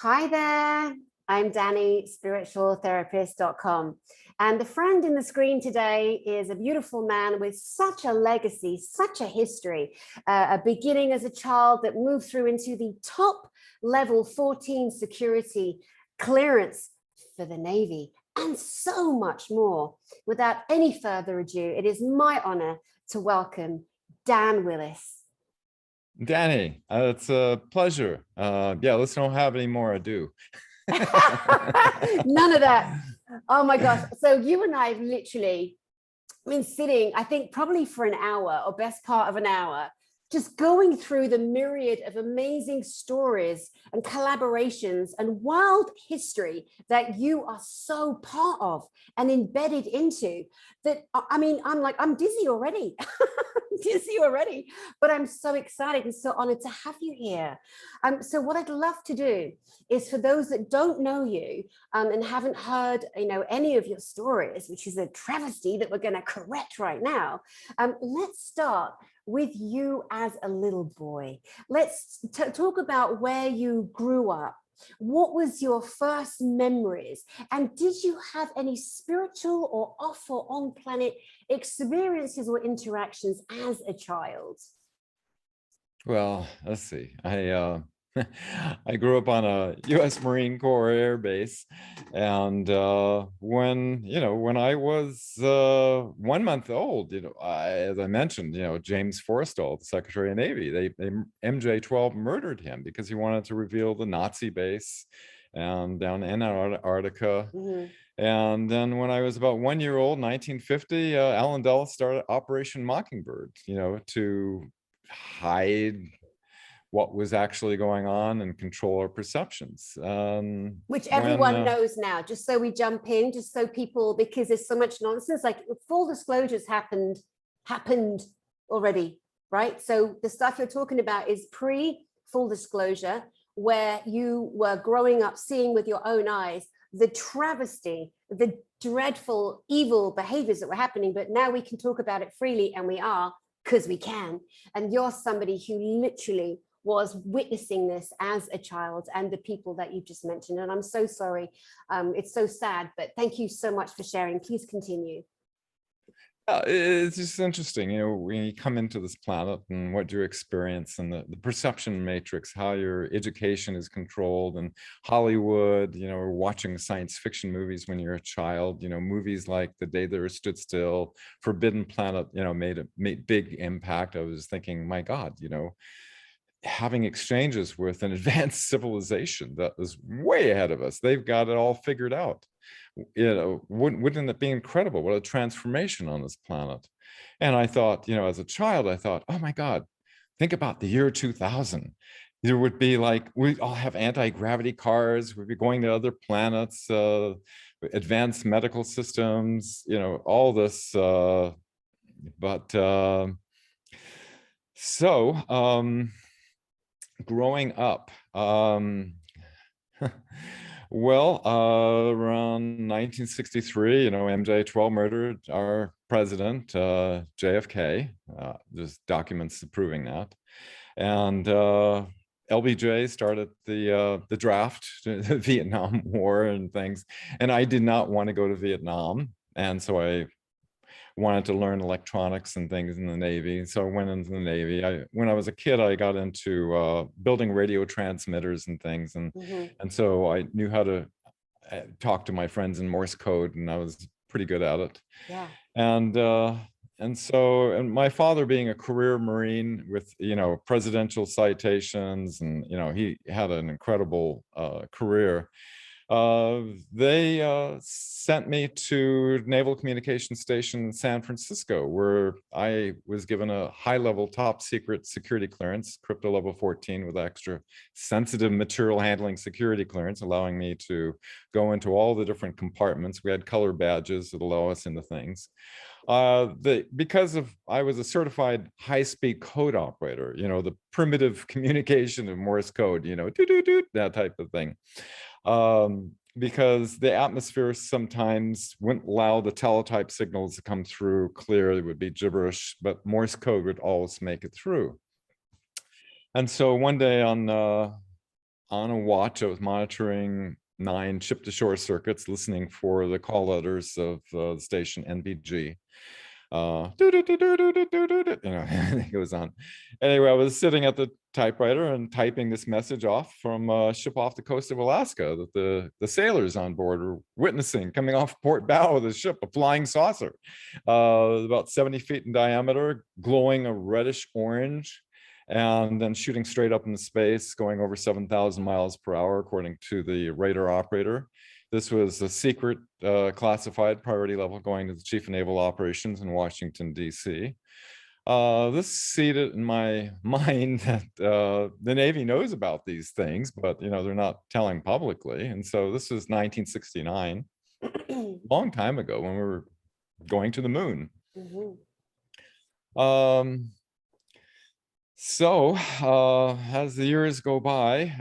Hi there, I'm Dani, spiritualtherapist.com. And the friend in the screen today is a beautiful man with such a legacy, such a history, a beginning as a child that moved through into the top level 14 security clearance for the Navy, and so much more. Without any further ado, it is my honor to welcome Dan Willis. Dani, it's a pleasure. Yeah, let's don't have any more ado. None of that. Oh my gosh. So you and I have literally been sitting, I think probably for an hour or best part of an hour, just going through the myriad of amazing stories and collaborations and wild history that you are so part of and embedded into that. I mean, I'm dizzy already. Dizzy already, but I'm so excited and so honored to have you here. So what I'd love to do is, for those that don't know you and haven't heard, any of your stories, which is a travesty that we're going to correct right now, let's start with you as a little boy. Let's talk about where you grew up. What was your first memories? And did you have any spiritual or off or on planet experiences or interactions as a child? Well, let's see. I grew up on a U.S. Marine Corps air base, and when I was 1 month old, as I mentioned, James Forrestal, the Secretary of Navy, they MJ-12 murdered him because he wanted to reveal the Nazi base and down in Antarctica. Mm-hmm. And then when I was about 1 year old, 1950, Alan Dulles started Operation Mockingbird, to hide what was actually going on and control our perceptions. Which everyone knows now, just so we jump in, just so people, because there's so much nonsense, like full disclosures happened already, right? So the stuff you're talking about is pre-full disclosure, where you were growing up seeing with your own eyes the travesty, the dreadful, evil behaviors that were happening. But now we can talk about it freely, and we are, because we can. And you're somebody who literally was witnessing this as a child, and the people that you just mentioned. And I'm so sorry. It's so sad, but thank you so much for sharing. Please continue. It's just interesting, when you come into this planet and what you experience, and the perception matrix, how your education is controlled, and Hollywood, or watching science fiction movies when you're a child, movies like The Day the Earth Stood Still, Forbidden Planet, made big impact. I was thinking, my God, having exchanges with an advanced civilization that is way ahead of us. They've got it all figured out. Wouldn't it be incredible? What a transformation on this planet. And I thought, as a child, I thought, oh my God, think about the year 2000. There would be like, we'd all have anti-gravity cars, we'd be going to other planets, advanced medical systems, all this. Growing up, well, around 1963, MJ-12 murdered our president, JFK. There's documents proving that. And LBJ started the draft, the Vietnam War and things. And I did not want to go to Vietnam. And so I wanted to learn electronics and things in the Navy. So I went into the Navy. When I was a kid, I got into building radio transmitters and things. And so I knew how to talk to my friends in Morse code, and I was pretty good at it. Yeah. And my father, being a career Marine with, presidential citations, and, he had an incredible career. They sent me to Naval Communication Station in San Francisco, where I was given a high-level top secret security clearance, crypto level 14, with extra sensitive material handling security clearance, allowing me to go into all the different compartments. We had color badges that allow us into things. Because I was a certified high-speed code operator, the primitive communication of Morse code, that type of thing. Because the atmosphere sometimes wouldn't allow the teletype signals to come through clear. It would be gibberish, but Morse code would always make it through. And so one day on on a watch. I was monitoring 9 ship-to-shore circuits, listening for the call letters of the station NBG. It goes on. Anyway, I was sitting at the typewriter and typing this message off from a ship off the coast of Alaska that the sailors on board were witnessing coming off port bow of the ship, a flying saucer, about 70 feet in diameter, glowing a reddish orange, and then shooting straight up into space, going over 7,000 miles per hour, according to the radar operator. This was a secret classified priority level going to the Chief of Naval Operations in Washington, D.C. This seeded in my mind that the Navy knows about these things, but they're not telling publicly. And so this was 1969, long time ago when we were going to the moon. So as the years go by,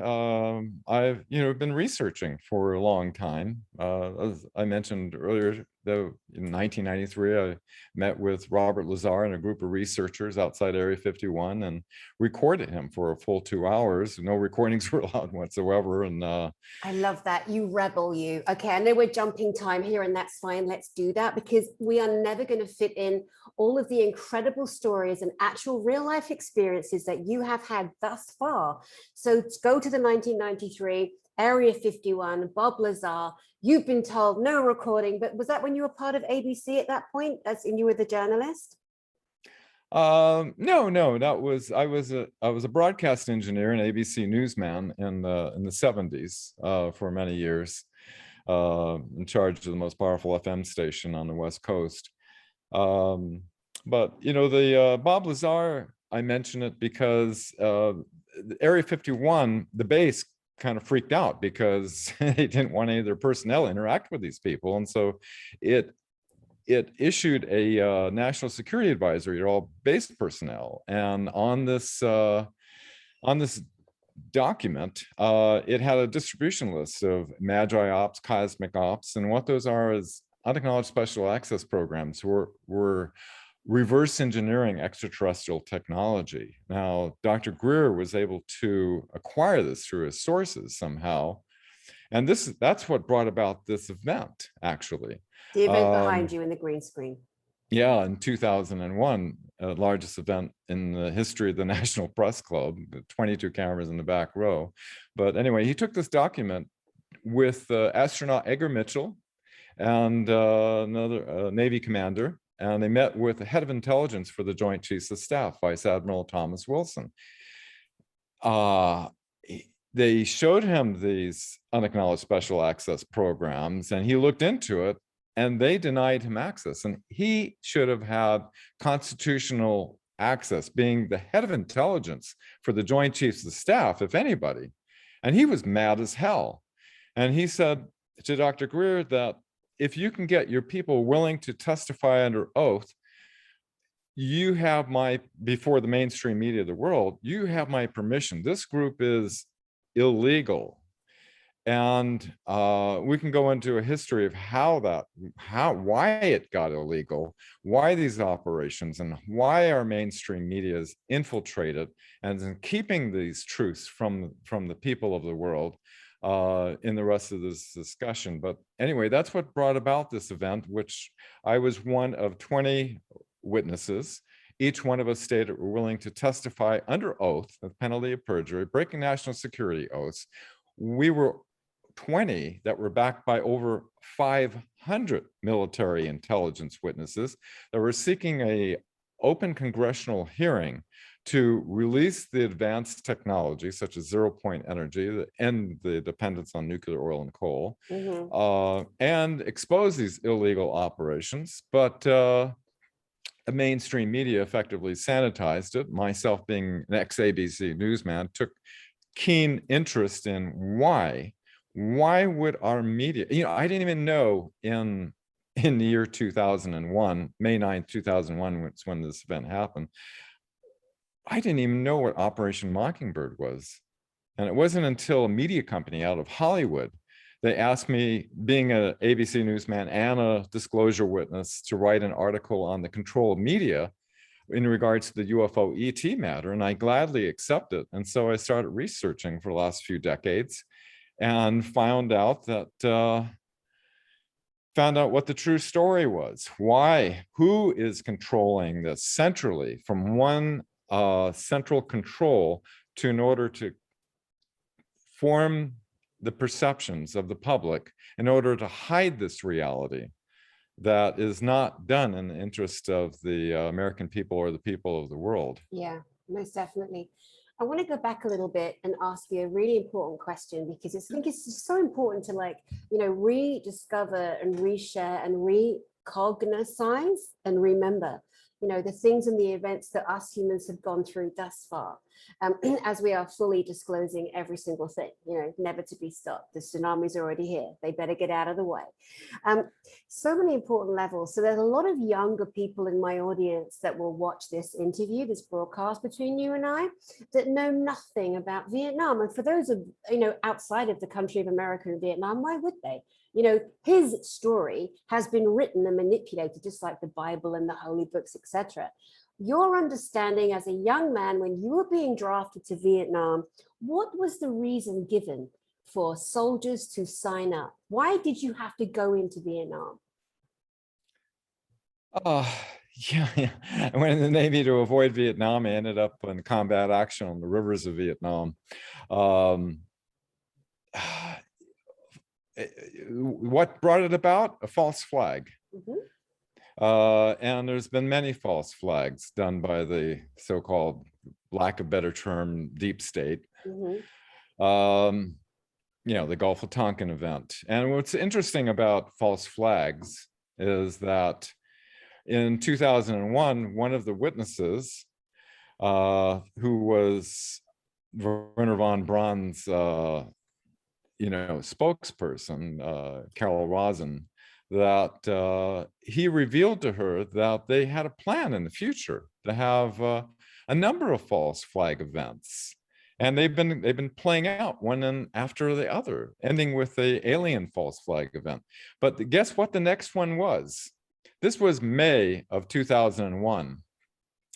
I've been researching for a long time. As I mentioned earlier, though, in 1993, I met with Robert Lazar and a group of researchers outside Area 51 and recorded him for a full 2 hours. No recordings were allowed whatsoever. And I love that. You rebel, you. Okay, I know we're jumping time here, and that's fine. Let's do that, because we are never going to fit in all of the incredible stories and actual real life experiences that you have had thus far. So let's go to the 1993 Area 51, Bob Lazar. You've been told no recording, but was that when you were part of ABC at that point, as in you were the journalist? No, that was I was a broadcast engineer and ABC newsman in the 70s for many years, in charge of the most powerful FM station on the West Coast. But the Bob Lazar, I mention it because Area 51, the base, kind of freaked out because they didn't want any of their personnel to interact with these people, and so it issued a national security advisory to all base personnel. And on this document, it had a distribution list of Magi ops, cosmic ops, and what those are is unacknowledged special access programs were reverse engineering extraterrestrial technology. Now, Dr. Greer was able to acquire this through his sources somehow. And that's what brought about this event, actually. The event behind you in the green screen. Yeah, in 2001, largest event in the history of the National Press Club, 22 cameras in the back row. But anyway, he took this document with astronaut Edgar Mitchell and another Navy commander, and they met with the head of intelligence for the Joint Chiefs of Staff, Vice Admiral Thomas Wilson. They showed him these unacknowledged special access programs, and he looked into it, and they denied him access. And he should have had constitutional access, being the head of intelligence for the Joint Chiefs of Staff, if anybody. And he was mad as hell. And he said to Dr. Greer that if you can get your people willing to testify under oath, you have before the mainstream media of the world, you have my permission. This group is illegal. And we can go into a history of why it got illegal, why these operations, and why our mainstream media is infiltrated and is keeping these truths from the people of the world in the rest of this discussion. But anyway, that's what brought about this event, which I was one of 20 witnesses. Each one of us stated we're willing to testify under oath, the penalty of perjury, breaking national security oaths. We were 20 that were backed by over 500 military intelligence witnesses that were seeking an open congressional hearing to release the advanced technology such as zero-point energy that end the dependence on nuclear oil and coal, and expose these illegal operations. But the mainstream media effectively sanitized it. Myself, being an ex-ABC newsman, took keen interest in why would our media, I didn't even know in the year 2001, May 9th, 2001, which is when this event happened, I didn't even know what Operation Mockingbird was. And it wasn't until a media company out of Hollywood, they asked me, being an ABC newsman and a disclosure witness, to write an article on the control of media in regards to the UFO ET matter, and I gladly accept it. And so I started researching for the last few decades and found out what the true story was. Why? Who is controlling this centrally from one central control in order to form the perceptions of the public in order to hide this reality that is not done in the interest of the American people or the people of the world. Yeah, most definitely. I want to go back a little bit and ask you a really important question, because I think it's just so important to, like, you know, rediscover and reshare and recognize and remember, you know, the things and the events that us humans have gone through thus far, as we are fully disclosing every single thing, you know, never to be stopped. The tsunami's already here. They better get out of the way. So many important levels. So there's a lot of younger people in my audience that will watch this interview, this broadcast between you and I, that know nothing about Vietnam. And for those of, you know, outside of the country of America and Vietnam, why would they? You know, his story has been written and manipulated, just like the Bible and the holy books, etc. Your understanding as a young man, when you were being drafted to Vietnam, what was the reason given for soldiers to sign up? Why did you have to go into Vietnam? Yeah. I went in the Navy to avoid Vietnam. I ended up in combat action on the rivers of Vietnam. What brought it about? A false flag. And there's been many false flags done by the so-called, lack of better term, deep state. You know, the Gulf of Tonkin event. And what's interesting about false flags is that in 2001, one of the witnesses, who was Werner von Braun's you know, spokesperson, Carol Rosen, that he revealed to her that they had a plan in the future to have a number of false flag events, and they've been playing out one after the other, ending with the alien false flag event. But guess what the next one was? This was May of 2001,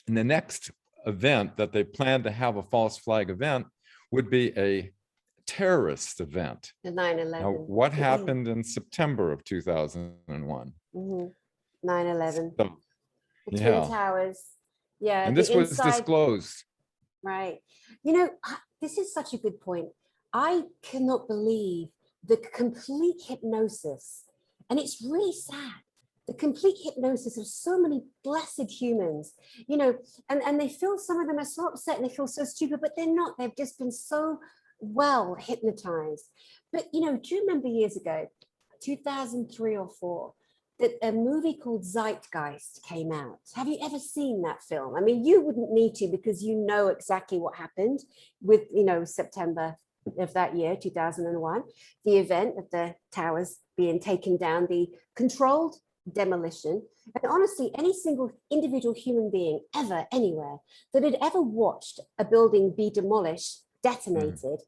and the next event that they planned to have a false flag event would be a terrorist event. The 9/11. Now, what happened in September of 2001? 9/11. So, The Twin Towers. Yeah. And this was disclosed. Right. You know, this is such a good point. I cannot believe the complete hypnosis, and it's really sad, the complete hypnosis of so many blessed humans, you know, and they feel, some of them are so upset and they feel so stupid, but they're not. They've just been so well hypnotized. But, you know, do you remember years ago, 2003 or 4, that a movie called Zeitgeist came out? Have you ever seen that film? I mean, you wouldn't need to, because you know exactly what happened with, you know, September of that year, 2001, the event of the towers being taken down, the controlled demolition. And honestly, any single individual human being ever, anywhere, that had ever watched a building be demolished, detonated,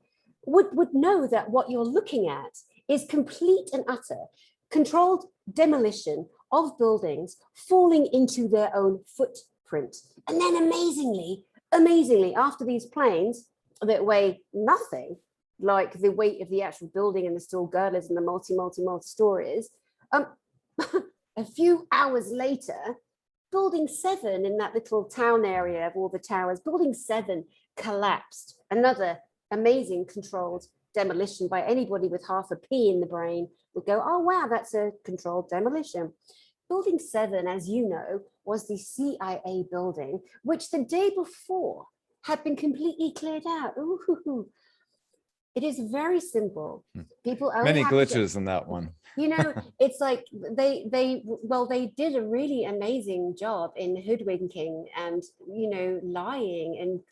would know that what you're looking at is complete and utter controlled demolition of buildings falling into their own footprint. And then amazingly, after these planes that weigh nothing, like the weight of the actual building and the steel girders and the multi stories, a few hours later, Building 7 in that little town area of all the towers, Building 7 collapsed. Another amazing controlled demolition by anybody with half a pea in the brain would go, oh, wow, that's a controlled demolition. Building 7, as you know, was the CIA building, which the day before had been completely cleared out. Ooh. It is very simple. People only many glitches in that one. You know, it's like they did a really amazing job in hoodwinking and, you know, lying, and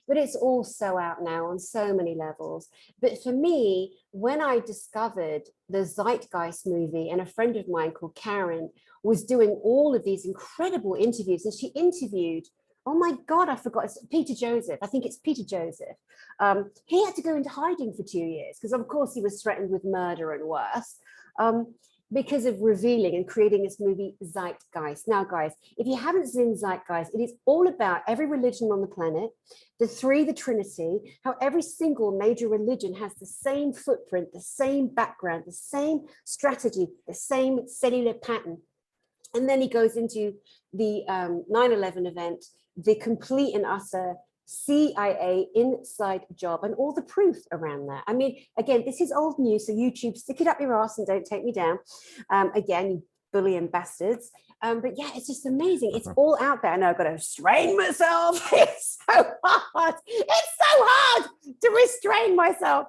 but it's all so out now on so many levels. But for me, when I discovered the Zeitgeist movie, and a friend of mine called Karen was doing all of these incredible interviews, and she interviewed, oh my God, I forgot, it's Peter Joseph. I think it's Peter Joseph. He had to go into hiding for 2 years because, of course, he was threatened with murder and worse. because of revealing and creating this movie Zeitgeist. Now, guys, if you haven't seen Zeitgeist, it is all about every religion on the planet, the Trinity, how every single major religion has the same footprint, the same background, the same strategy, the same cellular pattern. And then he goes into the 9/11 event, the complete and utter CIA inside job, and all the proof around that. I mean, again, this is old news, so YouTube, stick it up your ass and don't take me down. Again, you bullying bastards. But yeah, it's just amazing. It's all out there. And I've got to restrain myself. It's so hard. It's so hard to restrain myself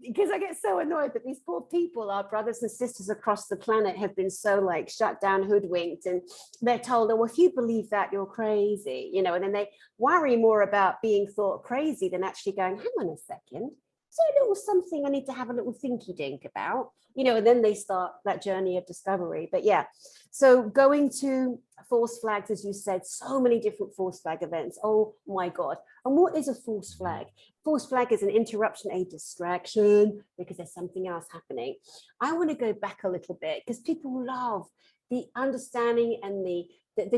because I get so annoyed that these poor people, our brothers and sisters across the planet, have been so like shut down, hoodwinked, and they're told, oh, if you believe that, you're crazy, you know, and then they worry more about being thought crazy than actually going, hang on a second. So a little something I need to have a little thinky dink about, you know, and then they start that journey of discovery. But yeah, so going to false flags, as you said, so many different false flag events. Oh my God. And what is a false flag? False flag is an interruption, a distraction, because there's something else happening. I want to go back a little bit because people love the understanding and the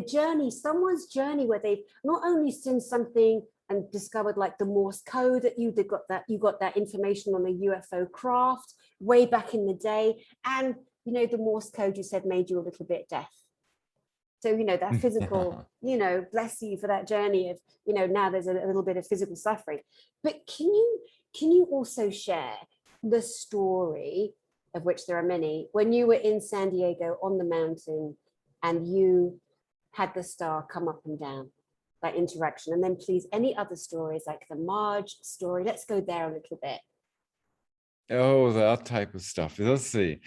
journey, someone's journey where they've not only seen something and discovered like the Morse code that you got that information on a UFO craft way back in the day. And, you know, the Morse code you said made you a little bit deaf. So, you know, that physical, you know, bless you for that journey of, you know, now there's a little bit of physical suffering. But can you also share the story, of which there are many, when you were in San Diego on the mountain and you had the star come up and down? That interaction, and then please any other stories like the Marge story. Let's go there a little bit. Oh, that type of stuff. Let's see.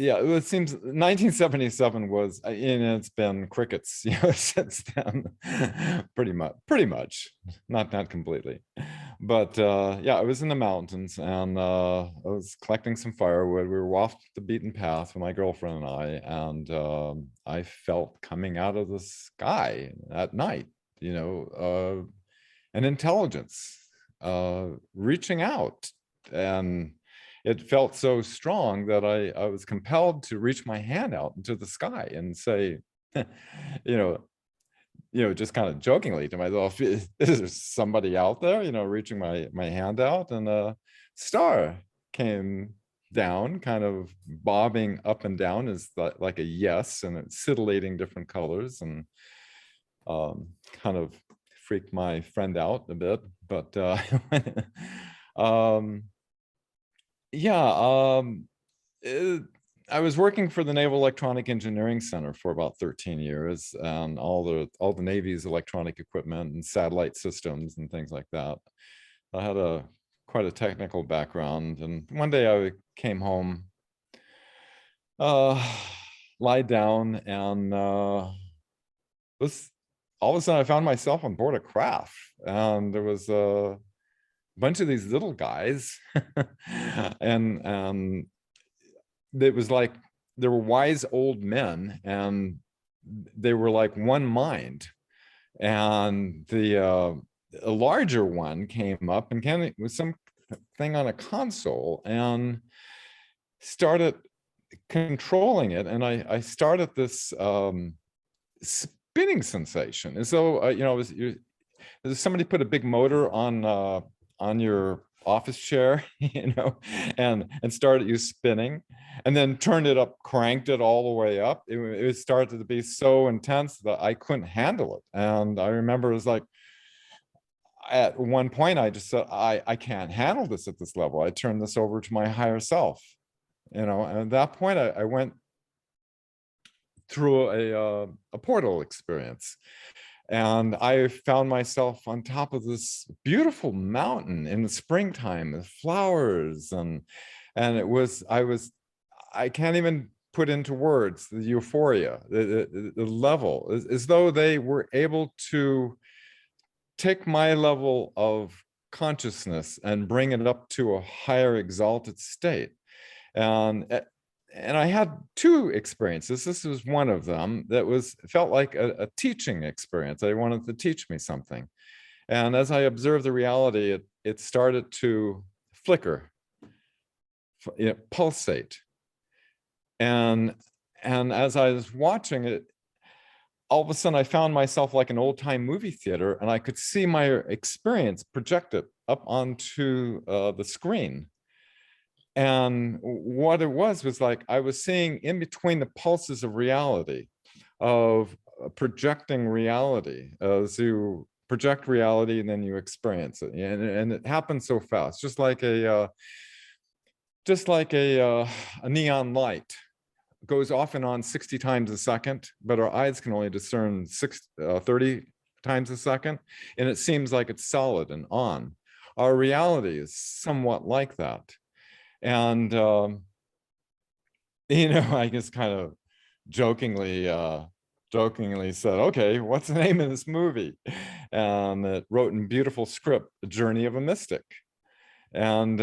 Yeah, it seems 1977 was, and it's been crickets, you know, since then. pretty much, not completely. But yeah, I was in the mountains and I was collecting some firewood. We were off the beaten path with my girlfriend and I felt coming out of the sky at night, you know, an intelligence reaching out, and it felt so strong that I was compelled to reach my hand out into the sky and say, you know, just kind of jokingly to myself, is there somebody out there, you know, reaching my hand out, and a star came down, kind of bobbing up and down as like a yes, and it's scintillating different colors, and kind of freaked my friend out a bit. But yeah, I was working for the Naval Electronic Engineering Center for about 13 years, and all the Navy's electronic equipment and satellite systems and things like that. I had quite a technical background, and one day I came home, lied down, and was all of a sudden I found myself on board a craft, and there was a bunch of these little guys, and it was like there were wise old men, and they were like one mind, and a larger one came up and came with something on a console and started controlling it, and I started this spinning sensation, as though you know, somebody put a big motor on your office chair, you know, and started you spinning, and then turned it up, cranked it all the way up. It started to be so intense that I couldn't handle it. And I remember it was like, at one point I just said, I can't handle this at this level. I turned this over to my higher self, you know. And at that point I went through a portal experience. And I found myself on top of this beautiful mountain in the springtime with flowers, and I can't even put into words the euphoria, the level, as though they were able to take my level of consciousness and bring it up to a higher exalted state. And I had two experiences. This was one of them that felt like a teaching experience. They wanted to teach me something. And as I observed the reality, it started to flicker, pulsate. And as I was watching it, all of a sudden I found myself like an old-time movie theater, and I could see my experience projected up onto the screen. And what it was like I was seeing in between the pulses of reality, of projecting reality. As you project reality, and then you experience it, and it happens so fast, just like a neon light goes off and on 60 times a second, but our eyes can only discern 30 times a second, and it seems like it's solid and on. Our reality is somewhat like that. And, I just kind of jokingly said, okay, what's the name of this movie? And it wrote in beautiful script, The Journey of a Mystic. And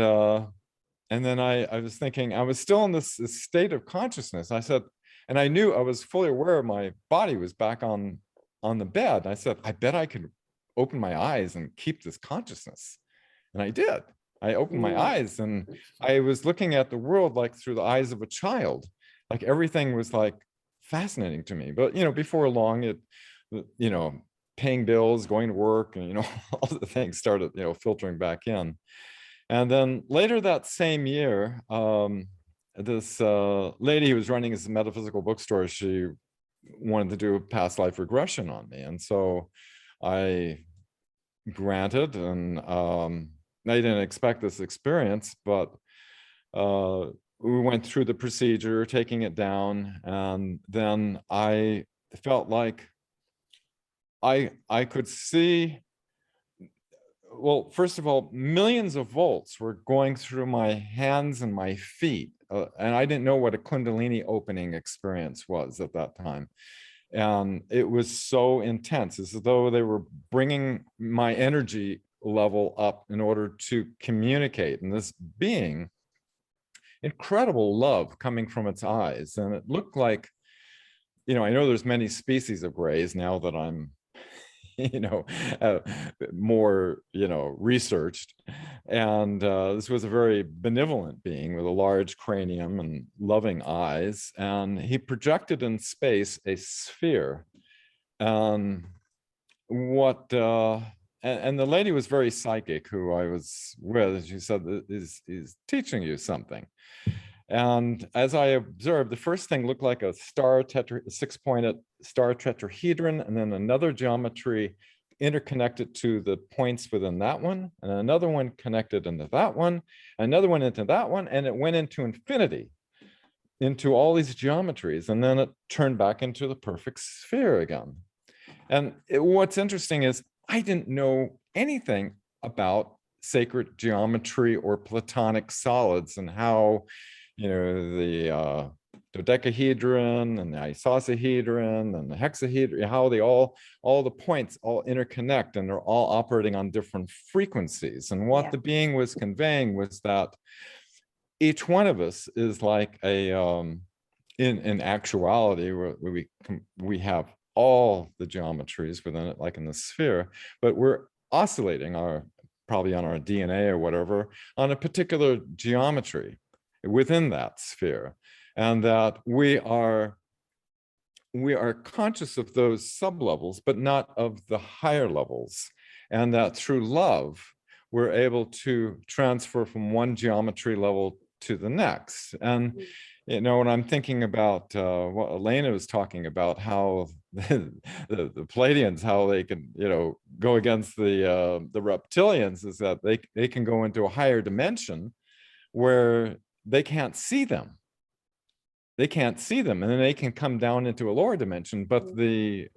then I was thinking, I was still in this state of consciousness. I said, and I knew I was fully aware my body was back on the bed. I said, I bet I could open my eyes and keep this consciousness. And I did. I opened my eyes, and I was looking at the world like through the eyes of a child. Like everything was like fascinating to me. But, before long, it, paying bills, going to work, and, all the things started, filtering back in. And then later that same year, this lady who was running his metaphysical bookstore, she wanted to do a past life regression on me. And so I granted, and I didn't expect this experience, but we went through the procedure, taking it down, and then I felt like I could see, well, first of all, millions of volts were going through my hands and my feet, and I didn't know what a Kundalini opening experience was at that time. And it was so intense. It's as though they were bringing my energy level up in order to communicate. And this being, incredible love coming from its eyes. And it looked like, I know there's many species of grays now that I'm, more, researched. And this was a very benevolent being with a large cranium and loving eyes. And he projected in space a sphere. And the lady was very psychic, who I was with. She said, is teaching you something. And as I observed, the first thing looked like a six-pointed star tetrahedron, and then another geometry interconnected to the points within that one, and another one connected into that one, another one into that one, and it went into infinity, into all these geometries, and then it turned back into the perfect sphere again. And what's interesting is I didn't know anything about sacred geometry or platonic solids, and how the dodecahedron and the isosahedron and the hexahedron, how they all the points all interconnect, and they're all operating on different frequencies. And what the being was conveying was that each one of us is like a in actuality, we have all the geometries within it, like in the sphere, but we're oscillating probably on our DNA or whatever, on a particular geometry within that sphere. And that we are conscious of those sublevels, but not of the higher levels. And that through love, we're able to transfer from one geometry level to the next. And when I'm thinking about what Elena was talking about, how the Pleiadians, how they can, go against the reptilians, is that they can go into a higher dimension where they can't see them. They can't see them, and then they can come down into a lower dimension, but the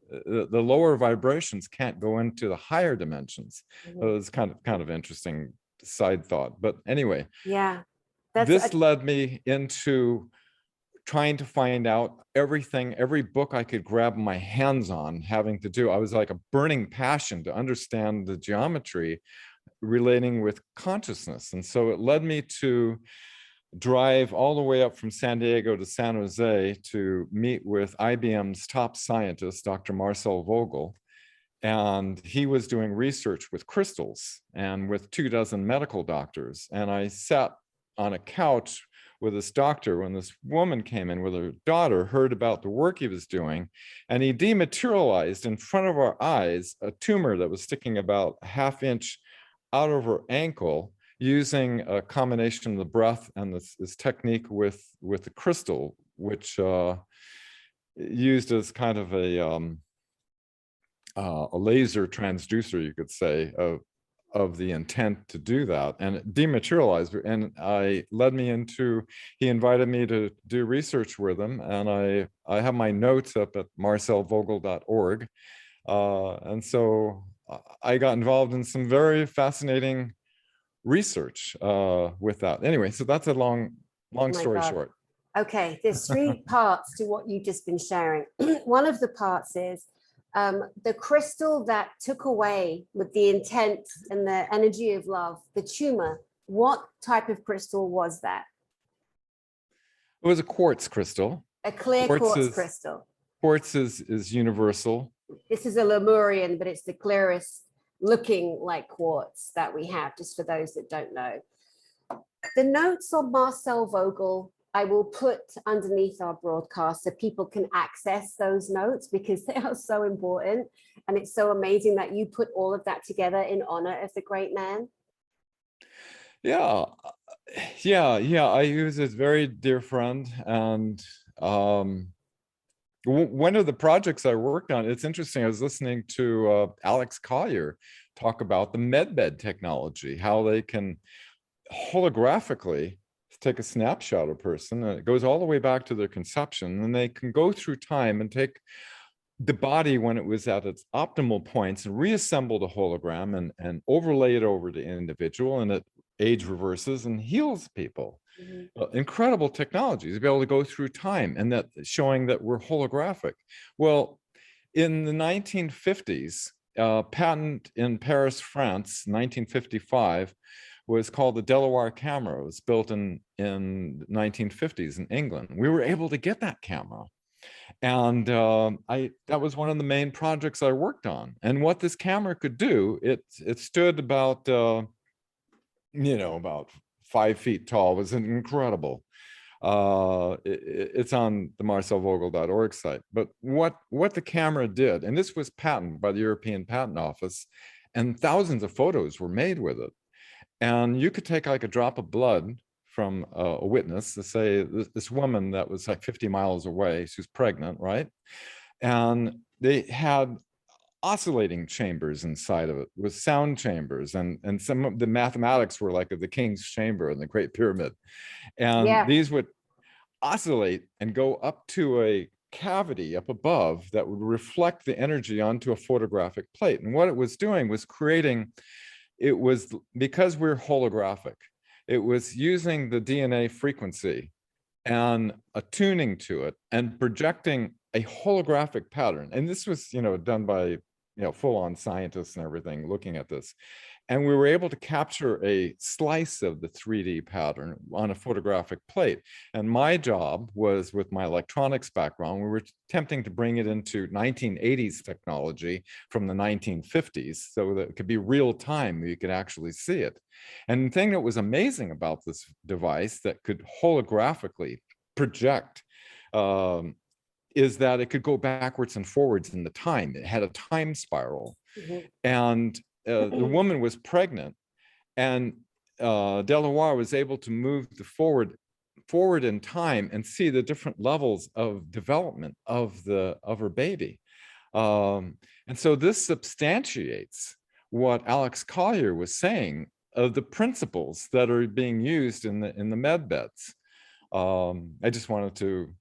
lower vibrations can't go into the higher dimensions. It was kind of interesting side thought. But anyway, this led me into trying to find out everything, every book I could grab my hands on, having to do. I was like a burning passion to understand the geometry relating with consciousness. And so it led me to drive all the way up from San Diego to San Jose to meet with IBM's top scientist, Dr. Marcel Vogel. and he was doing research with crystals and with 24 medical doctors. And I sat on a couch with this doctor when this woman came in with her daughter, heard about the work he was doing, and he dematerialized in front of our eyes a tumor that was sticking about a half-inch out of her ankle, using a combination of the breath and this technique with the crystal, which used as kind of a laser transducer, you could say, of the intent to do that. And it dematerialized, and he invited me to do research with him, and I have my notes up at marcelvogel.org. And so I got involved in some very fascinating research with that. Anyway, so that's a long story short. Okay, there's 3 parts to what you've just been sharing. One of the parts is the crystal that took away, with the intent and the energy of love, the tumor. What type of crystal was that? It was a quartz crystal. A clear quartz crystal. Quartz is universal. This is a Lemurian, but it's the clearest looking like quartz that we have, just for those that don't know. The notes on Marcel Vogel, I will put underneath our broadcast so people can access those notes, because they are so important. And it's so amazing that you put all of that together in honor of the great man. Yeah. He was a very dear friend. And one of the projects I worked on, it's interesting, I was listening to Alex Collier talk about the medbed technology, how they can holographically take a snapshot of a person, and it goes all the way back to their conception, and they can go through time and take the body when it was at its optimal points and reassemble the hologram and overlay it over the individual, and it age reverses and heals people. Incredible technologies to be able to go through time, and that showing that we're holographic. Well, in the 1950s, patent in Paris, France, 1955, was called the Delaware Camera. It was built in 1950s in England. We were able to get that camera. And that was one of the main projects I worked on. And what this camera could do, it stood about, about 5 feet tall. It was incredible. It's on the marcelvogel.org site. But what the camera did, and this was patented by the European Patent Office, and thousands of photos were made with it. And you could take like a drop of blood from a witness, to say this woman that was like 50 miles away, she was pregnant, right? And they had oscillating chambers inside of it with sound chambers, and some of the mathematics were like of the King's Chamber and the Great Pyramid. And these would oscillate and go up to a cavity up above that would reflect the energy onto a photographic plate. And what it was doing was creating, it was, because we're holographic, it was using the DNA frequency and attuning to it and projecting a holographic pattern. And this was, done by, full-on scientists and everything looking at this. And we were able to capture a slice of the 3D pattern on a photographic plate. And my job was, with my electronics background, we were attempting to bring it into 1980s technology from the 1950s, so that it could be real time, you could actually see it. And the thing that was amazing about this device that could holographically project is that it could go backwards and forwards in the time. It had a time spiral. And the woman was pregnant, and Delaware was able to move forward in time and see the different levels of development of her baby. And so this substantiates what Alex Collier was saying of the principles that are being used in the med beds. I just wanted to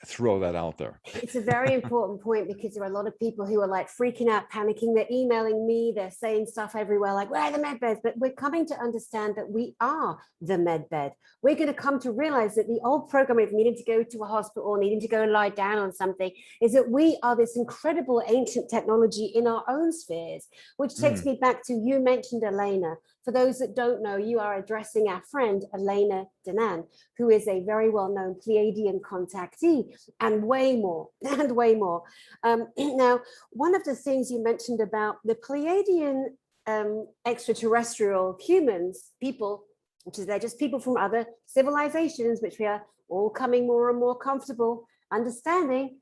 throw that out there. It's a very important point, because there are a lot of people who are like freaking out, panicking. They're emailing me, they're saying stuff everywhere like, where are the med beds? But we're coming to understand that we are the med bed. We're going to come to realize that the old program of needing to go to a hospital or needing to go and lie down on something is that we are this incredible ancient technology in our own spheres, which takes me back to, you mentioned Elena. For those that don't know, you are addressing our friend Elena Danan, who is a very well-known Pleiadian contactee, and way more, and way more. Now, one of the things you mentioned about the Pleiadian extraterrestrial humans, people, which is they're just people from other civilizations, which we are all coming more and more comfortable understanding,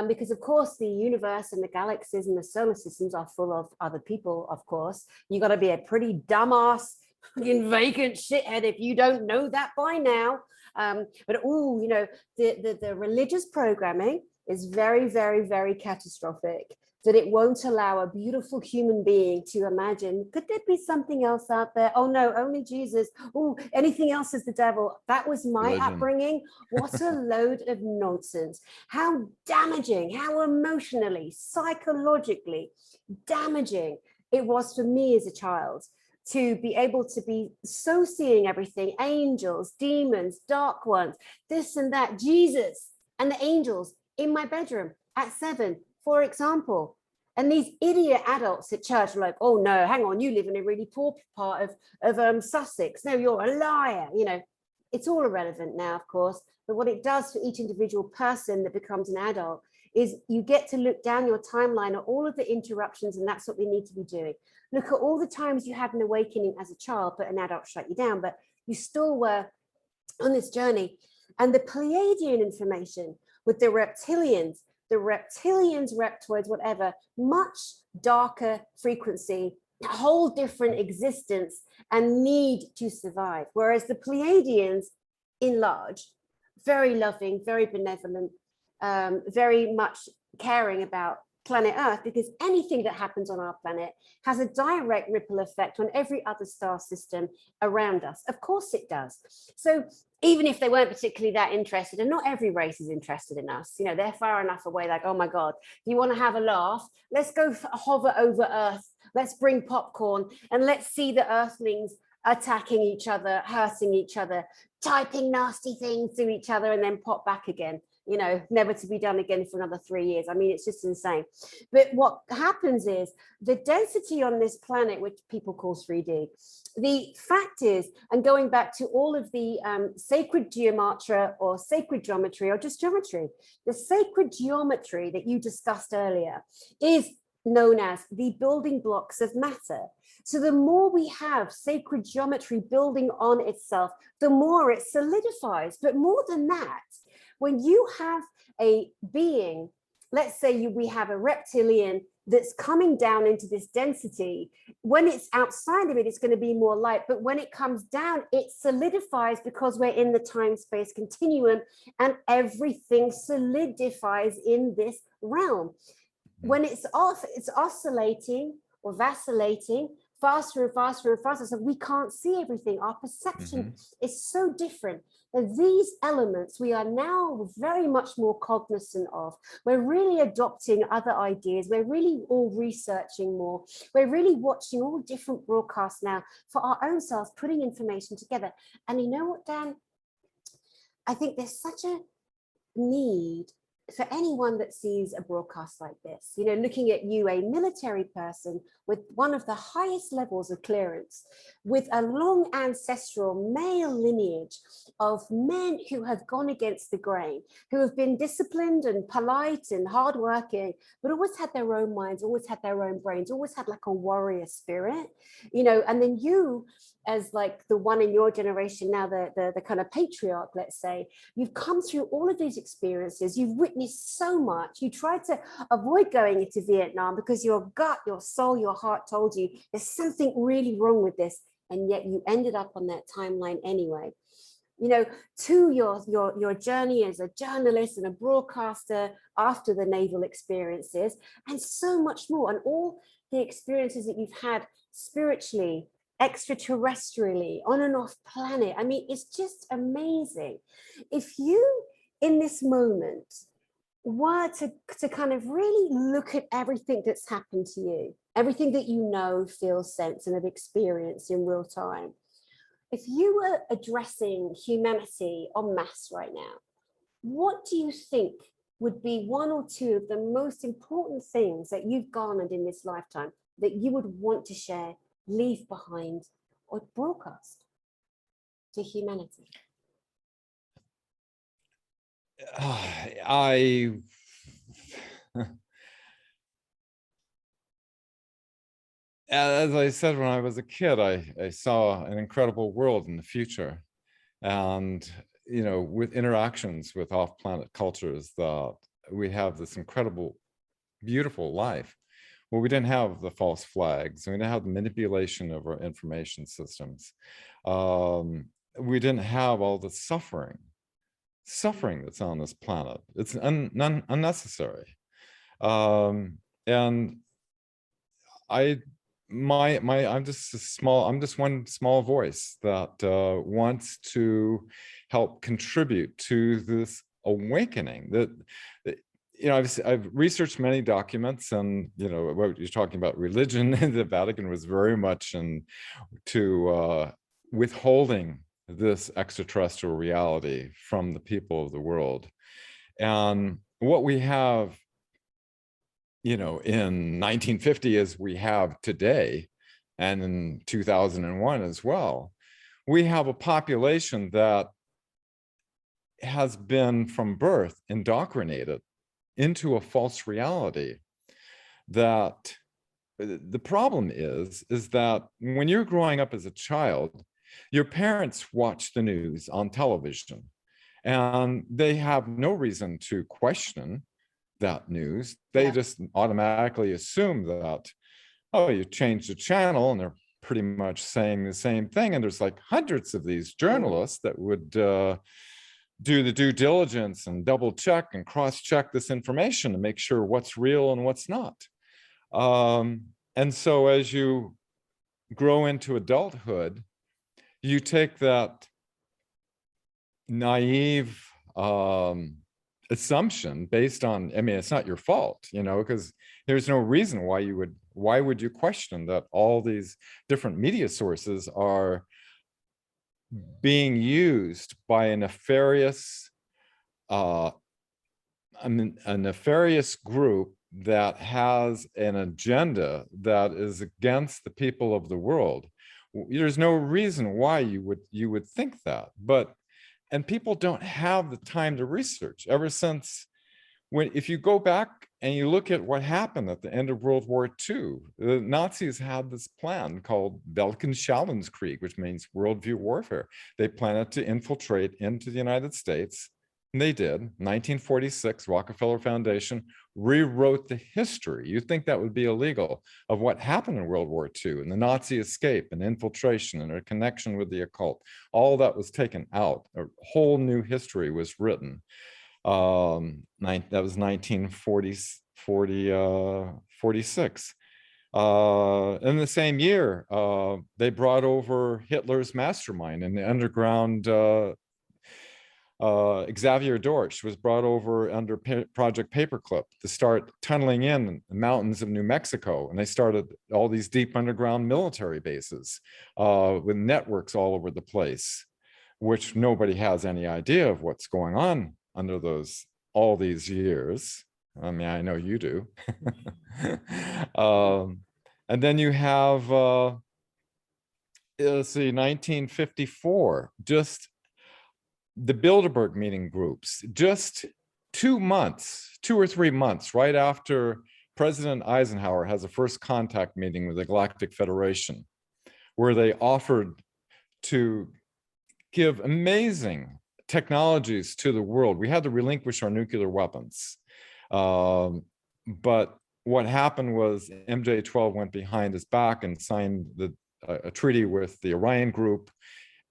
because of course the universe and the galaxies and the solar systems are full of other people. Of course, you got to be a pretty dumbass, vacant shithead if you don't know that by now. But oh, you know, the religious programming is very, very, very catastrophic, that it won't allow a beautiful human being to imagine, could there be something else out there? Oh no, only Jesus. Oh, anything else is the devil. That was my Religion. upbringing. What a load of nonsense. How damaging, how emotionally, psychologically damaging it was for me as a child to be able to be so seeing everything, angels, demons, dark ones, this and that, Jesus and the angels in my bedroom at 7, for example. And these idiot adults at church are like, oh no, hang on, you live in a really poor part of Sussex. No, you're a liar. You know, it's all irrelevant now, of course. But what it does for each individual person that becomes an adult is you get to look down your timeline at all of the interruptions, and that's what we need to be doing. Look at all the times you had an awakening as a child, but an adult shut you down, but you still were on this journey. And the Pleiadian information with the reptilians, reptoids, whatever, much darker frequency, a whole different existence and need to survive. Whereas the Pleiadians, in large, very loving, very benevolent, very much caring about planet Earth, because anything that happens on our planet has a direct ripple effect on every other star system around us. Of course it does. So even if they weren't particularly that interested, and not every race is interested in us, you know, they're far enough away, like, oh my God, if you want to have a laugh, let's go hover over Earth, let's bring popcorn, and let's see the Earthlings attacking each other, hurting each other, typing nasty things to each other, and then pop back again. You know, never to be done again for another 3 years. I mean, it's just insane. But what happens is the density on this planet, which people call 3D, the fact is, and going back to all of the sacred geometry or sacred geometry or just geometry, the sacred geometry that you discussed earlier is known as the building blocks of matter. So the more we have sacred geometry building on itself, the more it solidifies. But more than that, when you have a being, let's say we have a reptilian that's coming down into this density, when it's outside of it, it's going to be more light. But when it comes down, it solidifies because we're in the time-space continuum and everything solidifies in this realm. When it's off, it's oscillating or vacillating faster and faster and faster. So we can't see everything. Our perception is so different. And these elements we are now very much more cognizant of. We're really adopting other ideas. We're really all researching more. We're really watching all different broadcasts now for our own selves, putting information together. And you know what, Dan? I think there's such a need for anyone that sees a broadcast like this, you know, looking at you, a military person with one of the highest levels of clearance, with a long ancestral male lineage of men who have gone against the grain, who have been disciplined and polite and hardworking, but always had their own minds, always had their own brains, always had like a warrior spirit, you know, and then you, as like the one in your generation now, the kind of patriarch, let's say, you've come through all of these experiences, you've witnessed so much, you tried to avoid going into Vietnam because your gut, your soul, your heart told you there's something really wrong with this, and yet you ended up on that timeline anyway. You know, to your journey as a journalist and a broadcaster after the naval experiences, and so much more, and all the experiences that you've had spiritually, extraterrestrially, on and off planet. I mean, it's just amazing. If you, in this moment, were to kind of really look at everything that's happened to you, everything that you know, feel, sense, and have experienced in real time, if you were addressing humanity en masse right now, what do you think would be one or two of the most important things that you've garnered in this lifetime that you would want to share, leave behind, or broadcast to humanity? As I said, when I was a kid, I saw an incredible world in the future. And, with interactions with off-planet cultures, that we have this incredible, beautiful life. Well, we didn't have the false flags. We didn't have the manipulation of our information systems. We didn't have all the suffering that's on this planet. It's unnecessary. And I'm just one small voice that wants to help contribute to this awakening. I've researched many documents, and what you're talking about religion, the Vatican was very much into withholding this extraterrestrial reality from the people of the world. And what we have in 1950 as we have today, and in 2001 as well, we have a population that has been from birth indoctrinated into a false reality. That the problem is that when you're growing up as a child, your parents watch the news on television, and they have no reason to question that news. They just automatically assume that, oh, you change the channel and they're pretty much saying the same thing. And there's like hundreds of these journalists that would do the due diligence and double check and cross check this information to make sure what's real and what's not. And so as you grow into adulthood, you take that naive assumption based on, it's not your fault, because there's no reason why would you question that all these different media sources are being used by a nefarious group that has an agenda that is against the people of the world. There's no reason why you would think that, and people don't have the time to research. Ever since if you go back and you look at what happened at the end of World War II, the Nazis had this plan called Weltanschauungskrieg, which means worldview warfare. They planned to infiltrate into the United States, and they did. 1946, Rockefeller Foundation rewrote the history. You'd think that would be illegal, of what happened in World War II and the Nazi escape and infiltration and their connection with the occult. All that was taken out. A whole new history was written. That was 1946. In the same year, they brought over Hitler's mastermind in the underground. Xavier Dorsch was brought over under Project Paperclip to start tunneling in the mountains of New Mexico. And they started all these deep underground military bases with networks all over the place, which nobody has any idea of what's going on under all these years. I mean, I know you do. And then you have, let's see, 1954, just the Bilderberg meeting groups, just 2 or 3 months right after President Eisenhower has a first contact meeting with the Galactic Federation, where they offered to give amazing technologies to the world. We had to relinquish our nuclear weapons. But what happened was MJ-12 went behind his back and signed a treaty with the Orion Group,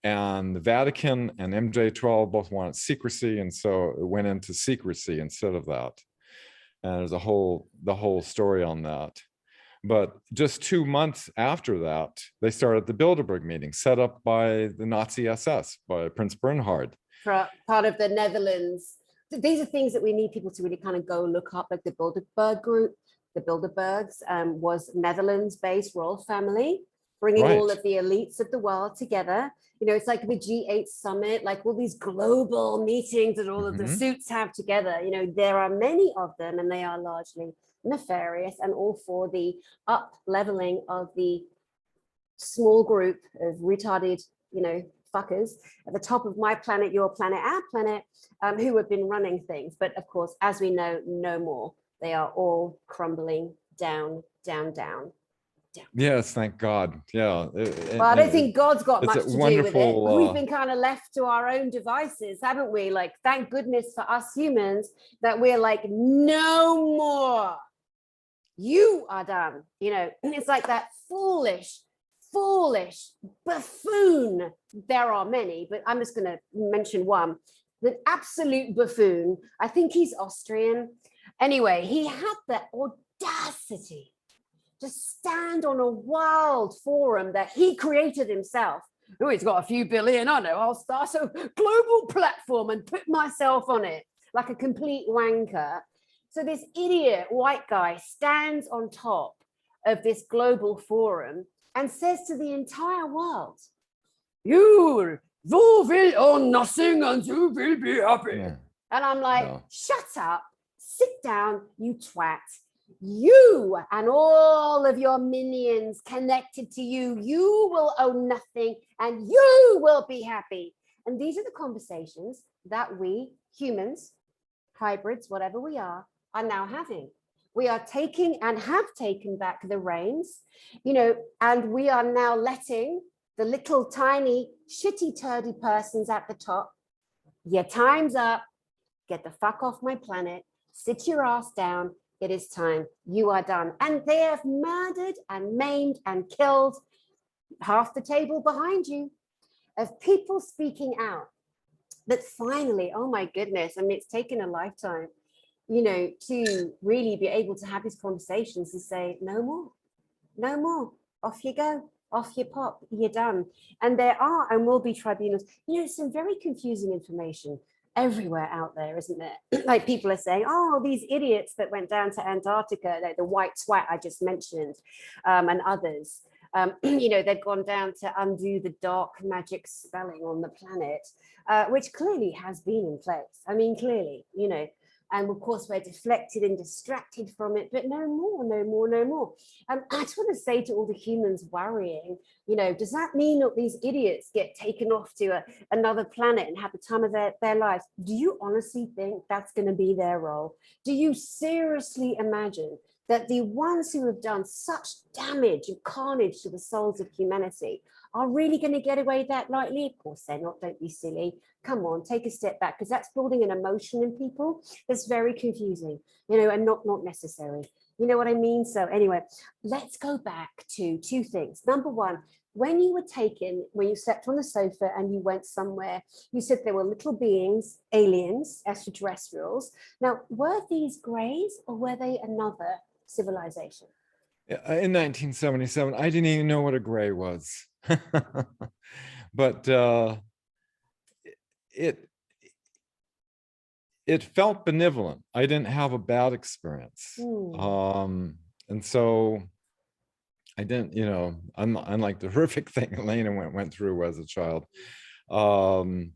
and the Vatican and MJ-12 both wanted secrecy, and so it went into secrecy instead of that. And there's the whole story on that. But just 2 months after that, they started the Bilderberg meeting, set up by the Nazi SS, by Prince Bernhard. Part of the Netherlands. These are things that we need people to really kind of go look up, like the Bilderberg group. The Bilderbergs was Netherlands-based royal family, bringing all of the elites of the world together. It's like the G8 summit, like all these global meetings that all of the suits have together. There are many of them, and they are largely nefarious and all for the up-leveling of the small group of retarded, fuckers at the top of my planet, your planet, our planet, who have been running things. But of course, as we know, no more. They are all crumbling down, down, down. Yes, thank God. Yeah. Well, I don't think God's got much to do with it. We've been kind of left to our own devices, haven't we? Like, thank goodness for us humans that we're like, no more. You are done. It's like that foolish buffoon. There are many, but I'm just going to mention one. The absolute buffoon. I think he's Austrian. Anyway, he had the audacity to stand on a wild forum that he created himself. Oh, he's got a few billion. I know, I'll start a global platform and put myself on it like a complete wanker. So this idiot white guy stands on top of this global forum and says to the entire world, you will own nothing and you will be happy. Yeah. And I'm like, shut up, sit down, you twat. You and all of your minions connected to you, you will own nothing and you will be happy. And these are the conversations that we humans, hybrids, whatever we are now having. We are taking and have taken back the reins, and we are now letting the little tiny shitty turdy persons at the top, your time's up, get the fuck off my planet, sit your ass down, it is time, you are done. And they have murdered and maimed and killed half the table behind you of people speaking out. But finally, oh my goodness, I mean, it's taken a lifetime, to really be able to have these conversations and say, no more, off you go, off you pop, you're done. And there are and will be tribunals, some very confusing information everywhere out there, isn't there? Like people are saying, oh, these idiots that went down to Antarctica, like the white swat I just mentioned, and others, they've gone down to undo the dark magic spelling on the planet, which clearly has been in place. I mean, clearly, and of course we're deflected and distracted from it, but no more. I just want to say to all the humans worrying, does that mean that these idiots get taken off to another planet and have the time of their lives? Do you honestly think that's going to be their role? Do you seriously imagine that the ones who have done such damage and carnage to the souls of humanity are really going to get away that lightly? Of course they're not, don't be silly. Come on, take a step back, because that's building an emotion in people that's very confusing, and not necessary. You know what I mean? So anyway, let's go back to two things. Number one, when you slept on the sofa and you went somewhere, you said there were little beings, aliens, extraterrestrials. Now, were these Greys or were they another civilization? In 1977, I didn't even know what a Grey was. But it felt benevolent. I didn't have a bad experience. And so I didn't, unlike the horrific thing Elena went through as a child. I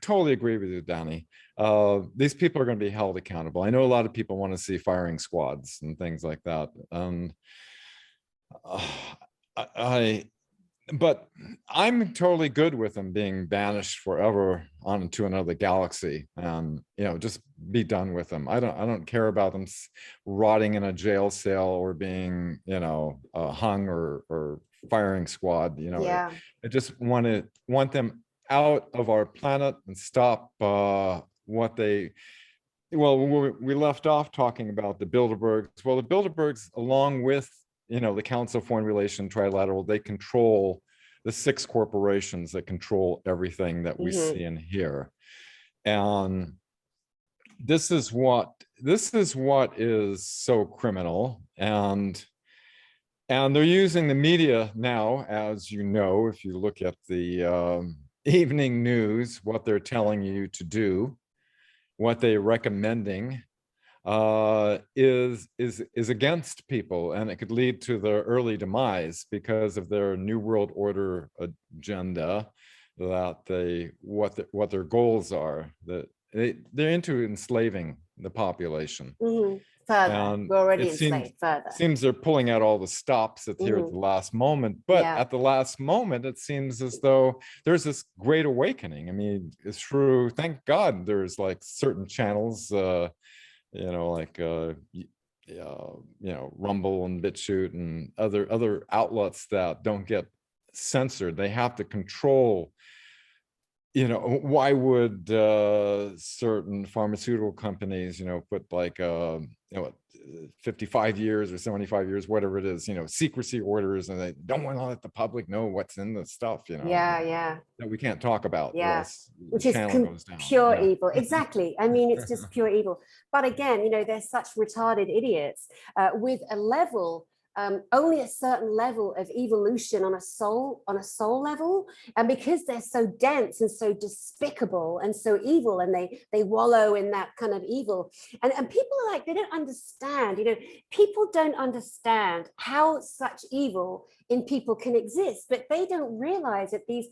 totally agree with you, Dani. These people are going to be held accountable. I know a lot of people want to see firing squads and things like that. But I'm totally good with them being banished forever onto another galaxy, and just be done with them. I don't care about them rotting in a jail cell or being hung or firing squad. Yeah. I just want them out of our planet and stop what they. Well, we left off talking about the Bilderbergs. Well, the Bilderbergs, along with the Council of Foreign Relations Trilateral, they control the 6 corporations that control everything that we see and hear. And this is what is so criminal. And they're using the media now, as you know, if you look at the evening news, what they're telling you to do, what they're recommending, is against people, and it could lead to their early demise because of their New World Order agenda. That what their goals are. That they're into enslaving the population. Further, And we're already it seems enslaved further. they're pulling out all the stops at here at the last moment. But Yeah. at the last moment, it seems as though there's this great awakening. I mean, it's true. Thank God there's like certain channels, like Rumble and BitChute and other outlets that don't get censored. They have to control. Why would certain pharmaceutical companies, put like 55 years or 75 years, whatever it is, secrecy orders, and they don't want to let the public know what's in the stuff, Yeah. that we can't talk about, or Yeah. else the Which is channel goes down. pure Yeah. evil. Exactly. I mean, it's just pure evil. But again, they're such retarded idiots with a level, only a certain level of evolution on a soul level. And because they're so dense and so despicable and so evil, and they wallow in that kind of evil. And people are like, they don't understand, people don't understand how such evil in people can exist, but they don't realize that these,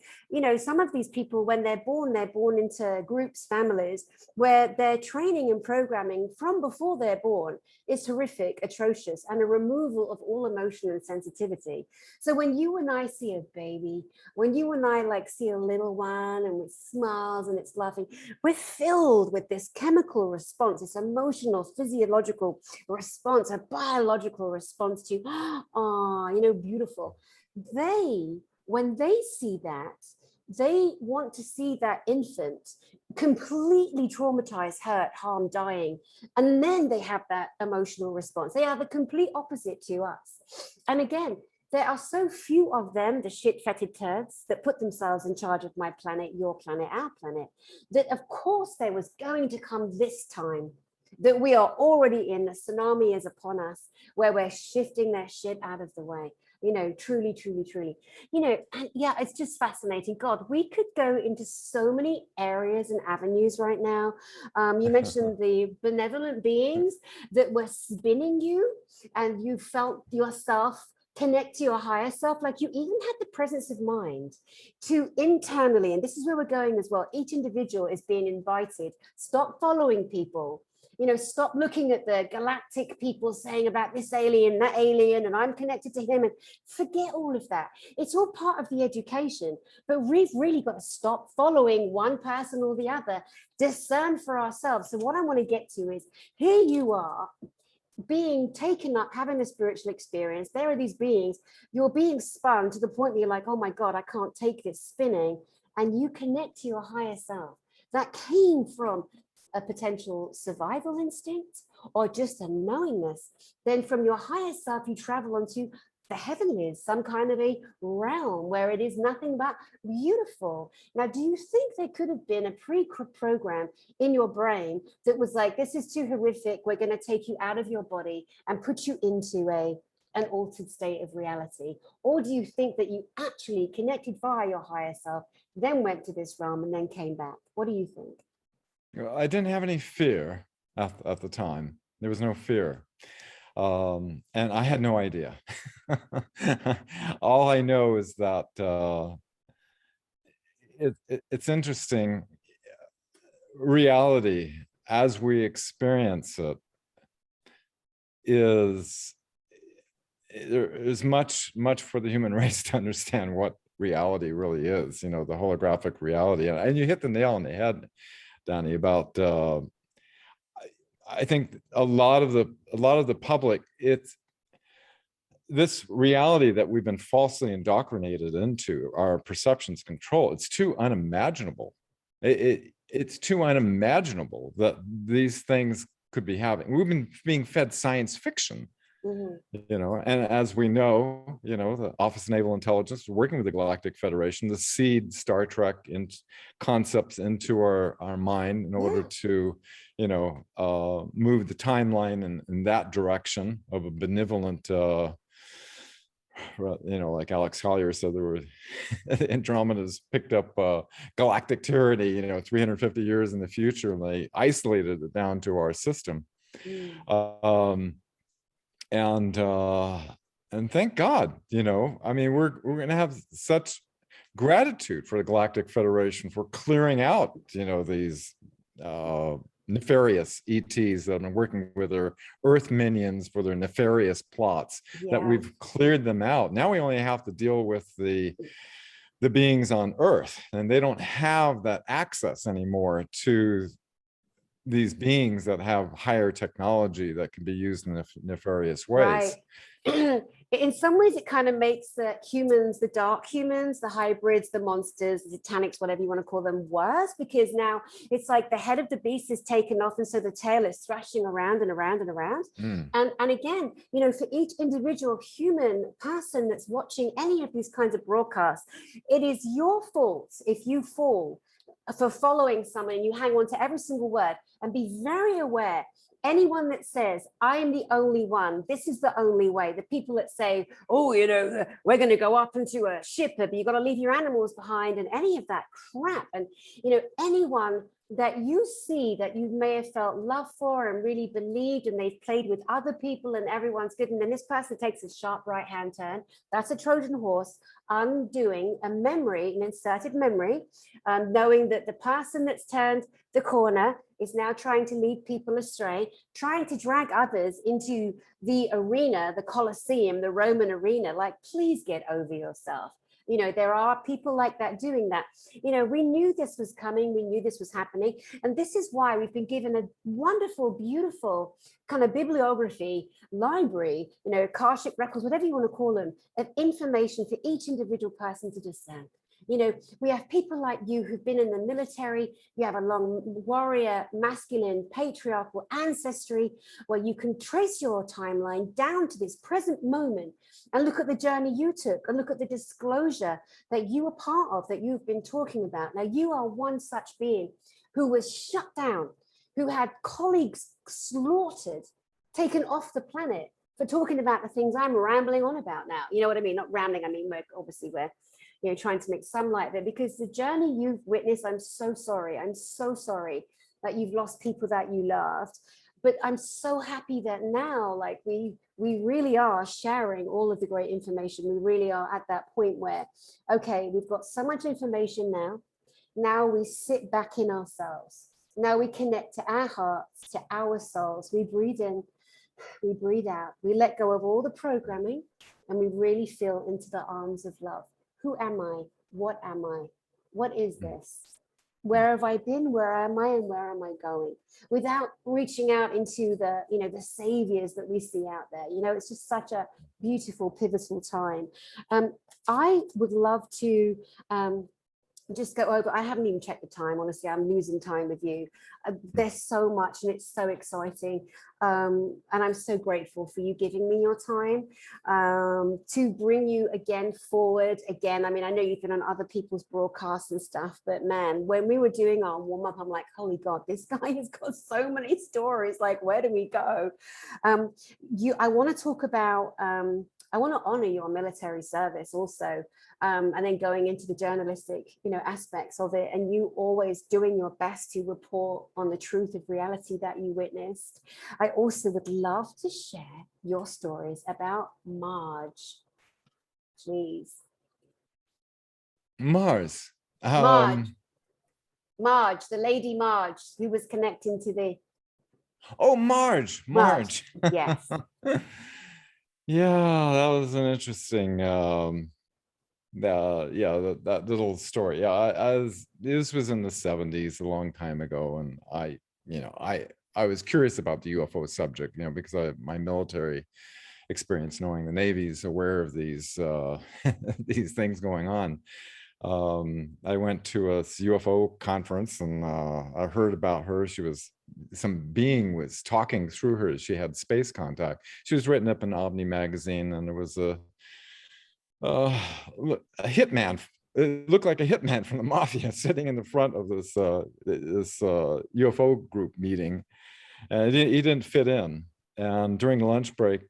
some of these people, when they're born into groups, families, where their training and programming from before they're born is horrific, atrocious, and a removal of all emotion and sensitivity. So when you and I see a baby, when you and I like see a little one and it smiles and it's laughing, we're filled with this chemical response, this emotional, physiological response, a biological response to, beautiful. When they see that, they want to see that infant completely traumatized, hurt, harmed, dying. And then they have that emotional response. They are the complete opposite to us. And again, there are so few of them, the shit-fetid turds that put themselves in charge of my planet, your planet, our planet, that of course there was going to come this time that we are already in. The tsunami is upon us, where we're shifting their shit out of the way. Truly, and yeah, it's just fascinating. God, we could go into so many areas and avenues right now. You mentioned the benevolent beings that were spinning you, and you felt yourself connect to your higher self. Like you even had the presence of mind to internally, and this is where we're going as well. Each individual is being invited. Stop following people. Stop looking at the galactic people saying about this alien, that alien, and I'm connected to him, and forget all of that. It's all part of the education, but we've really got to stop following one person or the other, discern for ourselves. So what I want to get to is, here you are being taken up, having a spiritual experience. There are these beings, you're being spun to the point that you're like, oh my God, I can't take this spinning. And you connect to your higher self. That came from a potential survival instinct or just a knowingness. Then from your higher self, you travel onto the heavenlies, some kind of a realm where it is nothing but beautiful. Now, do you think there could have been a pre-program in your brain that was like, this is too horrific, we're going to take you out of your body and put you into an altered state of reality? Or do you think that you actually connected via your higher self, then went to this realm and then came back? What do you think? I didn't have any fear at the time. There was no fear. And I had no idea. All I know is that it's interesting. Reality, as we experience it, is much for the human race to understand what reality really is. The holographic reality, and you hit the nail on the head, Dani, about I think a lot of the public, it's this reality that we've been falsely indoctrinated into, our perceptions control. It's too unimaginable. It's too unimaginable that these things could be happening. We've been being fed science fiction. And as we know, the Office of Naval Intelligence, working with the Galactic Federation, the seed Star Trek concepts into our mind in order to, move the timeline in that direction of a benevolent, like Alex Collier said, there were Andromeda's picked up galactic tyranny, 350 years in the future, and they isolated it down to our system. And thank God, I mean, we're going to have such gratitude for the Galactic Federation for clearing out, these nefarious ETs that are working with their Earth minions for their nefarious plots, that we've cleared them out. Now we only have to deal with the beings on Earth, and they don't have that access anymore to these beings that have higher technology that can be used in nefarious ways. Right. In some ways, it kind of makes the humans, the dark humans, the hybrids, the monsters, the Titanics, whatever you want to call them, worse, because now it's like the head of the beast is taken off, and so the tail is thrashing around and around and around. And again, you know, for each individual human person that's watching any of these kinds of broadcasts, it is your fault if you fall for following someone and you hang on to every single word. And be very aware, anyone that says, I am the only one, this is the only way, the people that say, oh, you know, we're going to go up into a ship, but you've got to leave your animals behind, and any of that crap. And, you know, anyone that you see that you may have felt love for and really believed, and they've played with other people and everyone's good, and then this person takes a sharp right hand turn, that's a Trojan horse undoing a memory, an inserted memory, knowing that the person that's turned the corner is now trying to lead people astray, trying to drag others into the arena, the Colosseum, the Roman arena. Like, please get over yourself. You know, there are people like that doing that. You know, we knew this was coming. We knew this was happening. And this is why we've been given a wonderful, beautiful kind of bibliography, library, you know, Akashic records, whatever you want to call them, of information for each individual person to discern. You know, we have people like you who've been in the military. You have a long warrior, masculine, patriarchal ancestry where you can trace your timeline down to this present moment and look at the journey you took and look at the disclosure that you were part of, that you've been talking about. Now, you are one such being who was shut down, who had colleagues slaughtered, taken off the planet for talking about the things I'm rambling on about now. You know what I mean? Not rambling, I mean, we're you know, trying to make some light of it, because the journey you've witnessed, I'm so sorry. I'm so sorry that you've lost people that you loved. But I'm so happy that now, like, we really are sharing all of the great information. We really are at that point where, okay, we've got so much information now. Now we sit back in ourselves. Now we connect to our hearts, to our souls. We breathe in, we breathe out. We let go of all the programming, and we really feel into the arms of love. Who am I? What am I? What is this? Where have I been? Where am I? And where am I going? Without reaching out into the, you know, the saviors that we see out there. You know, it's just such a beautiful, pivotal time. I would love to just go over. I haven't even checked the time. Honestly, I'm losing time with you. There's so much, and it's so exciting. And I'm so grateful for you giving me your time to bring you again forward. Again, I mean, I know you've been on other people's broadcasts and stuff, but man, when we were doing our warm up, I'm like, holy God, this guy has got so many stories. Like, where do we go? I want to talk about, I want to honor your military service also, and then going into the journalistic, you know, aspects of it, and you always doing your best to report on the truth of reality that you witnessed. I also would love to share your stories about Marge, please. Marge, Marge, the lady Marge, who was connecting to the. Oh, Marge. Yes. Yeah, that was an interesting that little story. Yeah, this was in the 70s, a long time ago, and I was curious about the UFO subject, you know, because my military experience, knowing the Navy's aware of these these things going on. I went to a UFO conference, and I heard about her. Some being was talking through her. She had space contact. She was written up in Omni magazine, and there was a hitman. It looked like a hitman from the mafia sitting in the front of this UFO group meeting, and he didn't fit in. And during the lunch break,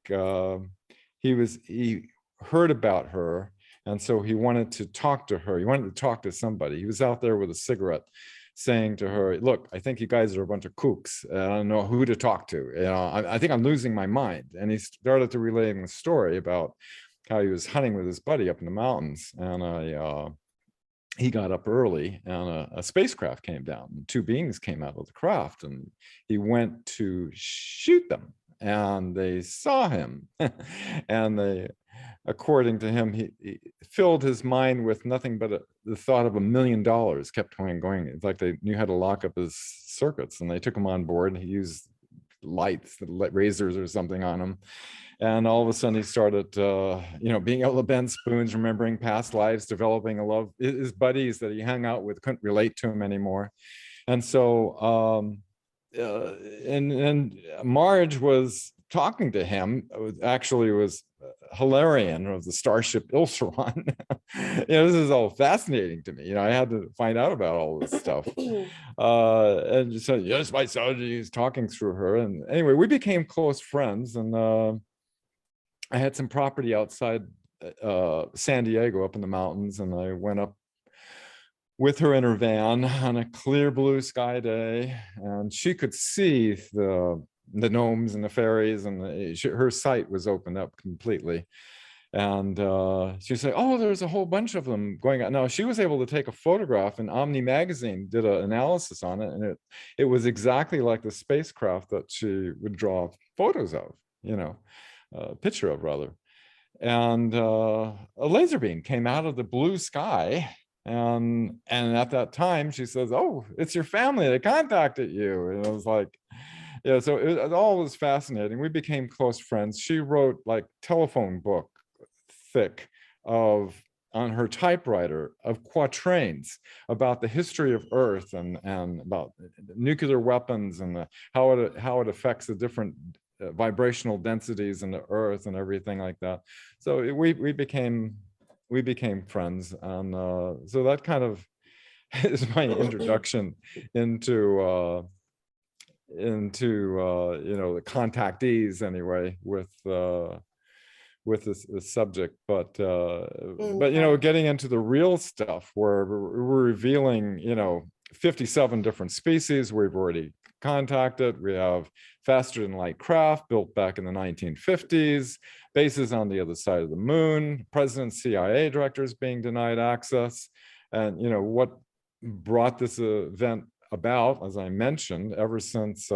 he heard about her, and so he wanted to talk to her. He wanted to talk to somebody. He was out there with a cigarette, saying to her, "Look, I think you guys are a bunch of kooks. I don't know who to talk to. You know, I think I'm losing my mind." And he started to relay the story about how he was hunting with his buddy up in the mountains, and he got up early and a spacecraft came down. And two beings came out of the craft, and he went to shoot them, and they saw him. And they, according to him, he filled his mind with nothing but the thought of $1 million, kept going. It's like they knew how to lock up his circuits, and they took him on board, and he used lights, razors or something on him. And all of a sudden he started, being able to bend spoons, remembering past lives, developing a love. His buddies that he hung out with couldn't relate to him anymore. And so, and Marge was talking to him, actually was Hilarion of the starship Ilseron. This is all fascinating to me. I had to find out about all this stuff. And so, yes, my son, he's talking through her. And anyway, we became close friends. And I had some property outside San Diego up in the mountains. And I went up with her in her van on a clear blue sky day. And she could see the gnomes and the fairies, and her sight was opened up completely. And she said, oh, there's a whole bunch of them going on. Now, she was able to take a photograph, and Omni magazine did an analysis on it, and it was exactly like the spacecraft that she would draw photos of, a picture of, rather. And a laser beam came out of the blue sky. And at that time, she says, oh, it's your family. They contacted you. And I was like, yeah, so it all was fascinating. We became close friends. She wrote like telephone book thick on her typewriter of quatrains about the history of Earth and about nuclear weapons and how it affects the different vibrational densities in the Earth and everything like that. So we became friends, and so that kind of is my introduction into the contactees anyway with this subject. But getting into the real stuff where we're revealing 57 different species we've already contacted. We have faster than light craft built back in the 1950s, bases on the other side of the moon, president, CIA directors being denied access. And what brought this event about, as I mentioned, ever since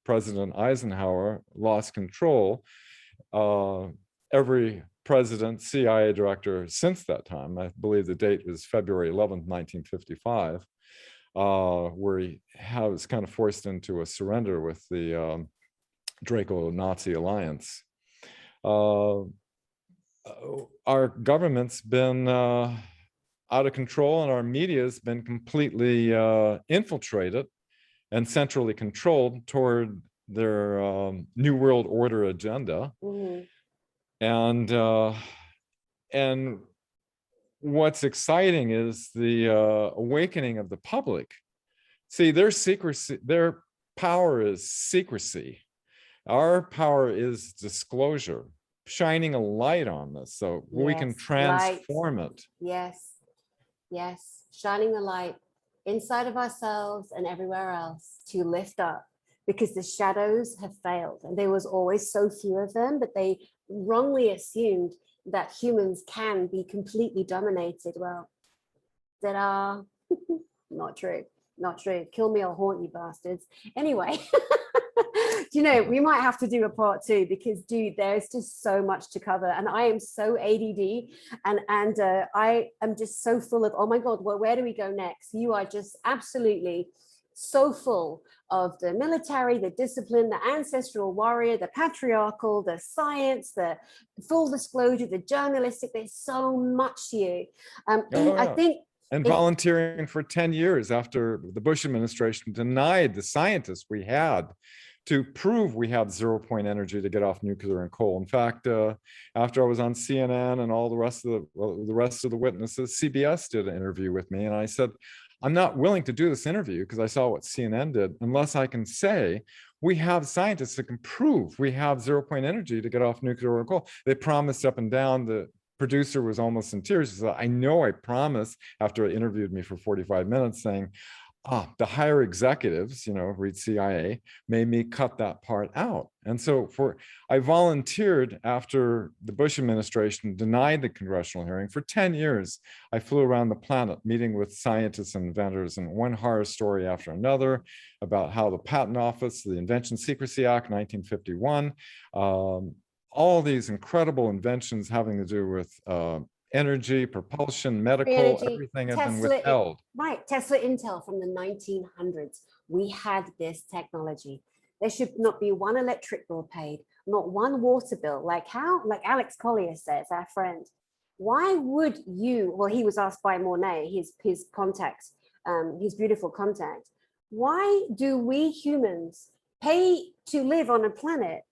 President Eisenhower lost control, every president, CIA director since that time, I believe the date was February 11th, 1955, where he was kind of forced into a surrender with the Draco-Nazi alliance. Our government's been out of control, and our media's been completely infiltrated and centrally controlled toward their New World Order agenda. Mm-hmm. And what's exciting is the awakening of the public. See, their secrecy, their power is secrecy. Our power is disclosure, shining a light on this so we can transform it. Yes, shining the light inside of ourselves and everywhere else to lift up, because the shadows have failed, and there was always so few of them, but they wrongly assumed that humans can be completely dominated. Well, not true. Kill me or haunt you, bastards. Anyway, we might have to do a part 2, because dude, there's just so much to cover, and I am so ADD, and I am just so full of, oh my God, well, where do we go next? You are just absolutely so full of the military, the discipline, the ancestral warrior, the patriarchal, the science, the full disclosure, the journalistic. There's so much to you. I think. And volunteering for 10 years after the Bush administration denied the scientists we had to prove we have 0-point energy to get off nuclear and coal. In fact, after I was on CNN and all the rest of the witnesses, CBS did an interview with me, and I said, I'm not willing to do this interview because I saw what CNN did unless I can say we have scientists that can prove we have 0-point energy to get off nuclear and coal. They promised up and down. The producer was almost in tears. He said, I know I promised, after it interviewed me for 45 minutes, saying, the higher executives, read CIA, made me cut that part out. And so I volunteered after the Bush administration denied the congressional hearing. For 10 years, I flew around the planet meeting with scientists and inventors, and one horror story after another about how the Patent Office, the Invention Secrecy Act, 1951, all these incredible inventions having to do with energy, propulsion, medical, Energy, everything had been Tesla, withheld. right, Tesla Intel from the 1900s. We had this technology. There should not be one electric bill paid, not one water bill. Like Alex Collier says, our friend, why would you, well, he was asked by Mornay, his contact, his beautiful contact, why do we humans pay to live on a planet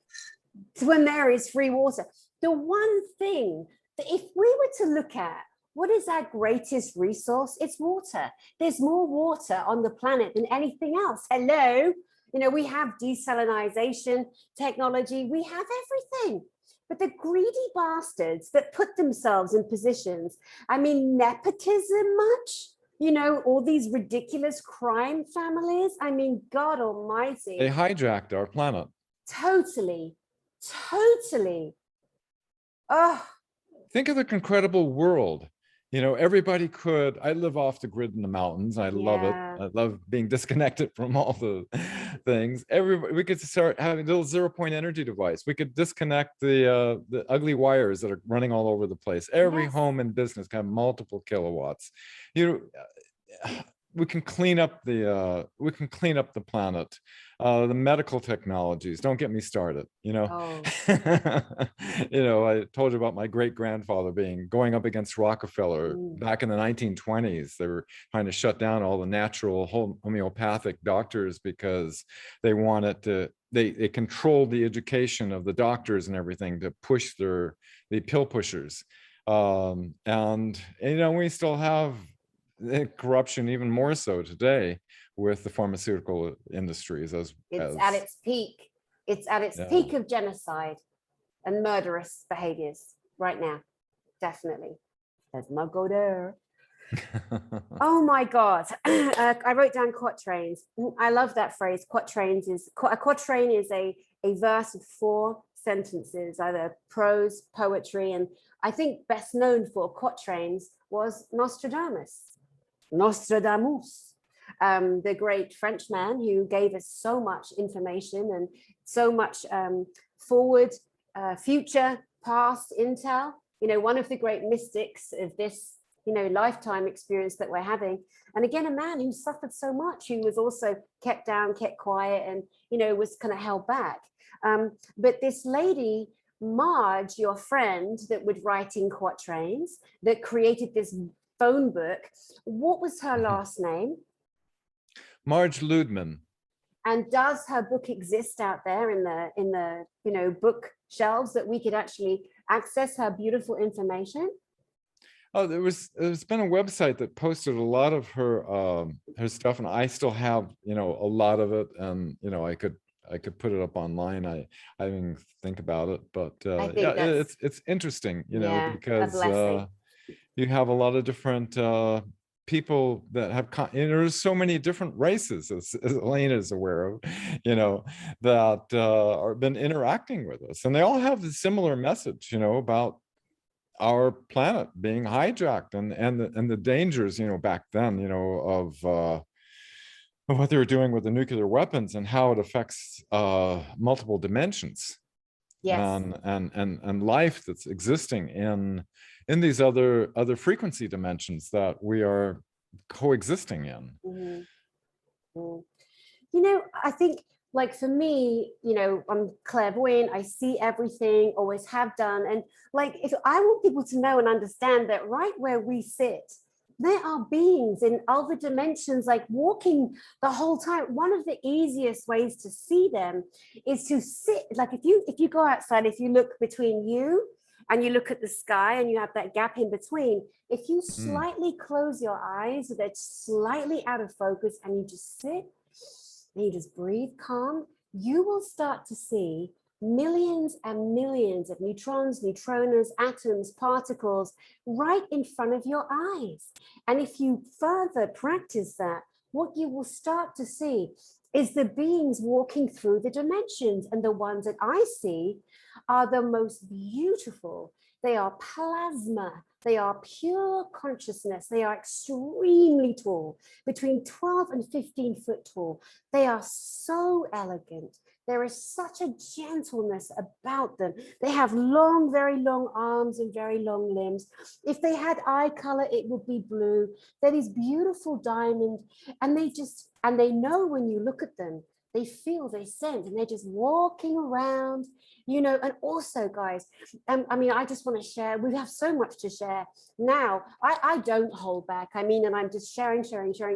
when there is free water? The one thing that if we were to look at what is our greatest resource, it's water. There's more water on the planet than anything else. Hello, we have desalinization technology, we have everything. But the greedy bastards that put themselves in positions, nepotism much? All these ridiculous crime families. God almighty. They hijacked our planet. Totally. Oh. Think of the incredible world. Everybody could. I live off the grid in the mountains. I love it. I love being disconnected from all the things. We could start having a little 0-point energy device. We could disconnect the ugly wires that are running all over the place. Every home and business can have multiple kilowatts. We can clean up the planet. The medical technologies, don't get me started. I told you about my great grandfather going up against Rockefeller back in the 1920s. They were trying to shut down all the natural homeopathic doctors because they wanted to. They controlled the education of the doctors and everything to push the pill pushers. And we still have corruption even more so today with the pharmaceutical industries at its peak. It's at its peak of genocide and murderous behaviors right now. Definitely. Let's not go there. Oh my God. I wrote down quatrains. I love that phrase. A quatrain is a verse of 4 sentences, either prose, poetry, and I think best known for quatrains was Nostradamus, the great Frenchman who gave us so much information and so much forward, future, past intel. One of the great mystics of this, lifetime experience that we're having. And again, a man who suffered so much, who was also kept down, kept quiet, and, was kind of held back. But this lady, Marge, your friend that would write in quatrains, that created this phone book. What was her last name? Marge Ludman. And does her book exist out there in the book shelves that we could actually access her beautiful information? Oh, there's been a website that posted a lot of her stuff, and I still have a lot of it, and I could put it up online. I didn't think about it, but it's interesting, because you have a lot of different people that have, there's so many different races, as Elaine is aware of, that are been interacting with us, and they all have a similar message, about our planet being hijacked and the dangers, back then, of what they were doing with the nuclear weapons and how it affects multiple dimensions. Yes. And life that's existing in these other frequency dimensions that we are coexisting in. Mm-hmm. Mm. I think, like, for me, I'm clairvoyant, I see everything, always have done. And like, if I want people to know and understand that right where we sit, there are beings in other dimensions, like walking the whole time. One of the easiest ways to see them is to sit, like if you go outside, if you look between you and you look at the sky and you have that gap in between, if you slightly close your eyes, so they're slightly out of focus, and you just sit and you just breathe calm, you will start to see millions and millions of neutrons, neutrinos, atoms, particles right in front of your eyes. And if you further practice that what you will start to see is the beings walking through the dimensions. And the ones that I see are the most beautiful. They are plasma. They are pure consciousness. They are extremely tall, between 12 and 15 foot tall. They are so elegant. There is such a gentleness about them. They have long, very long arms and very long limbs. If they had eye color, it would be blue. They're these beautiful diamond, and they know when you look at them, they feel, they sense, and they're just walking around, you know. And also, guys, I mean, I just want to share, we have so much to share now. I don't hold back. I mean, and I'm just sharing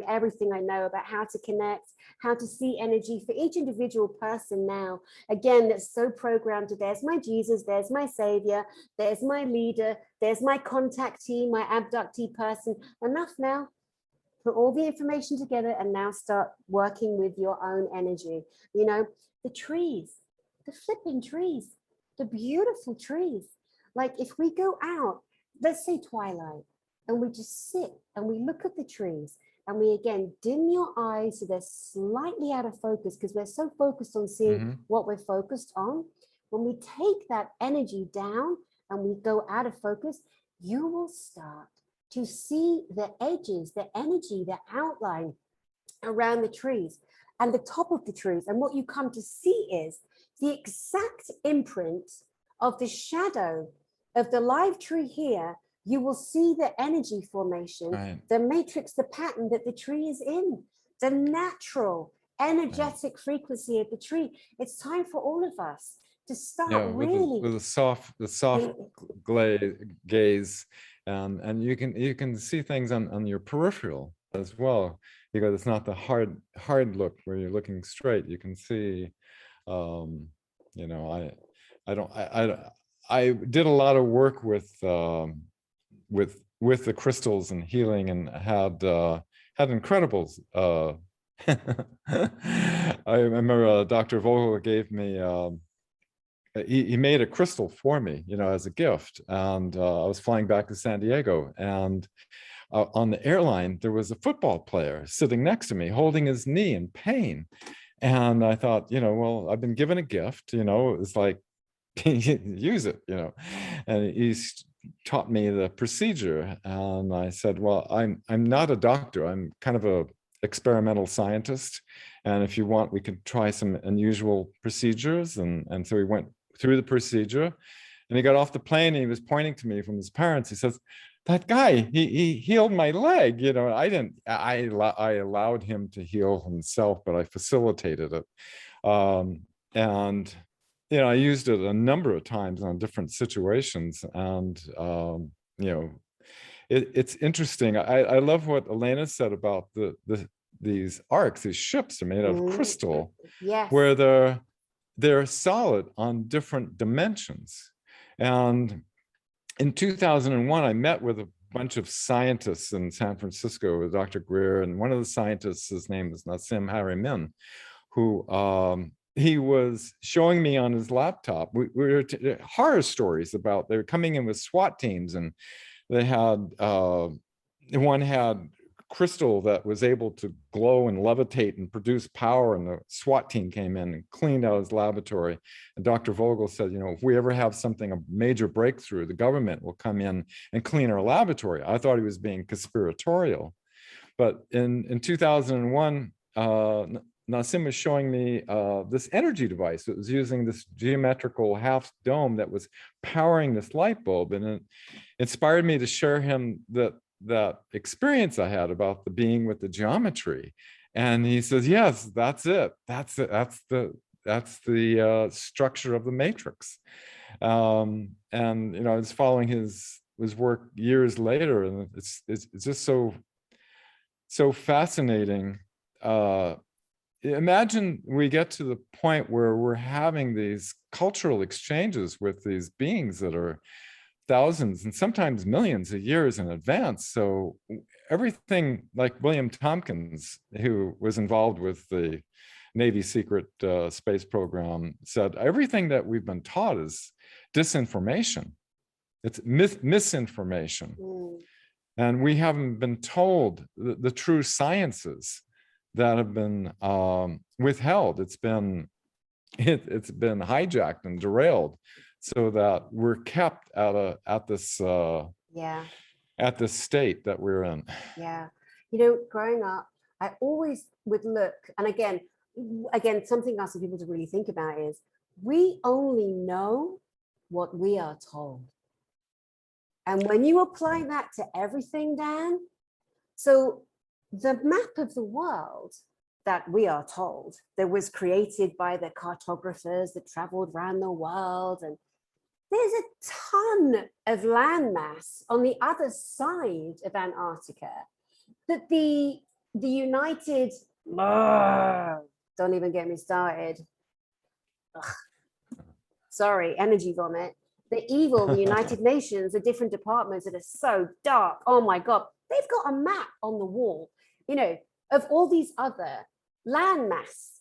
everything I know about how to connect, how to see energy for each individual person now. Again, that's so programmed to, there's my Jesus, there's my savior, there's my leader, there's my contactee, my abductee person. Enough now. Put all the information together and now start working with your own energy. You know, the trees, the flipping trees, the beautiful trees. Like if we go out, let's say twilight, and we just sit and we look at the trees, and we again dim your eyes so they're slightly out of focus, because we're so focused on seeing what we're focused on. When we take that energy down and we go out of focus, you will start to see the edges, the energy, the outline around the trees and the top of the trees. And what you come to see is the exact imprint of the shadow of the live tree here. You will see the energy formation, right, the matrix, the pattern that the tree is in, the natural energetic frequency of the tree. It's time for all of us to start with the soft gaze. And you can see things on your peripheral as well, because it's not the hard look where you're looking straight. You can see, you know, I did a lot of work with the crystals and healing, and had incredibles. I remember Dr. Vogel gave me. He made a crystal for me, you know, as a gift. And I was flying back to San Diego, and on the airline, there was a football player sitting next to me, holding his knee in pain. And I thought, you know, well, I've been given a gift, you know, it's like, use it, you know. And he's taught me the procedure. And I said, well, I'm not a doctor. I'm kind of a experimental scientist. And if you want, we could try some unusual procedures. And so we went through the procedure, and he got off the plane, and he was pointing to me from his parents. He says, that guy, he healed my leg. You know, I allowed him to heal himself, but I facilitated it. And, you know, I used it a number of times on different situations. And, you know, it's interesting. I love what Elena said about these arcs. These ships are made out of crystal, where they're solid on different dimensions. And in 2001, I met with a bunch of scientists in San Francisco with Dr. Greer, and one of the scientists, his name is Nassim Haramein, who he was showing me on his laptop. We were horror stories about, they were coming in with SWAT teams, and they had one had crystal that was able to glow and levitate and produce power, and the SWAT team came in and cleaned out his laboratory. And Dr. Vogel said, you know, if we ever have something, a major breakthrough, the government will come in and clean our laboratory. I thought he was being conspiratorial. But in 2001, Nassim was showing me this energy device that was using this geometrical half dome that was powering this light bulb. And it inspired me to share him that experience I had about the being with the geometry. And he says, yes, that's it. That's the structure of the matrix. And, you know, I was following his work years later, and it's just so fascinating. Imagine we get to the point where we're having these cultural exchanges with these beings that are thousands and sometimes millions of years in advance. So everything, like William Tompkins, who was involved with the Navy secret space program, said, everything that we've been taught is disinformation. It's misinformation. And we haven't been told the true sciences that have been withheld. It's been hijacked and derailed, so that we're kept at this state that we're in. Yeah. You know, growing up, I always would look, and again, something else for people to really think about is we only know what we are told. And when you apply that to everything, Dan, so the map of the world that we are told that was created by the cartographers that traveled around the world, and there's a ton of landmass on the other side of Antarctica that the United, don't even get me started. Sorry, energy vomit. The United Nations, the different departments that are so dark. Oh my God, they've got a map on the wall, you know, of all these other landmass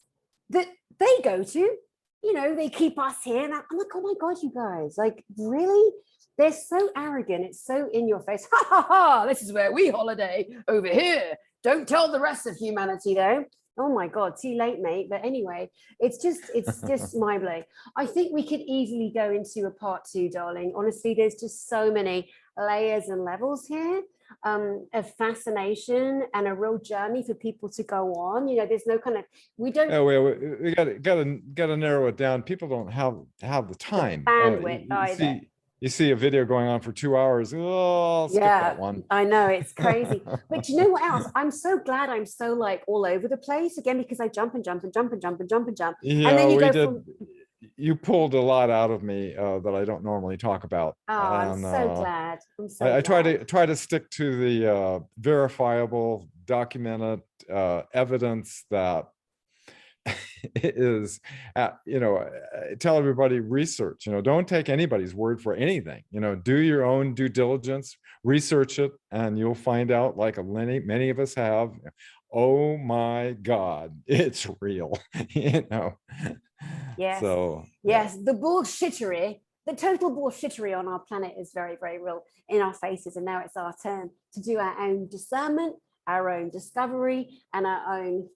that they go to. You know, they keep us here. And I'm like, oh my God, you guys, like, really? They're so arrogant. It's so in your face. Ha ha ha, this is where we holiday over here. Don't tell the rest of humanity though. Oh my God, too late, mate. But anyway, it's just mind-blowing. I think we could easily go into a part 2, darling. Honestly, there's just so many layers and levels here of fascination and a real journey for people to go on. You know, there's no kind of, we don't. Oh, we gotta narrow it down. People don't have the time. The bandwidth either. You see a video going on for 2 hours. Oh, I'll skip that one. I know, it's crazy. But you know what else? I'm so glad I'm so like all over the place again, because I jump and jump and jump and jump and jump and jump. Yeah, and then you go you pulled a lot out of me that I don't normally talk about. Oh, I'm so glad. I try to stick to the verifiable, documented evidence that is, you know, tell everybody research, you know, don't take anybody's word for anything, you know, do your own due diligence, research it, and you'll find out, like many of us have, oh my God, it's real, you know. Yes. So yes, the bullshittery, the total bullshittery on our planet is very, very real in our faces. And now it's our turn to do our own discernment, our own discovery, and our own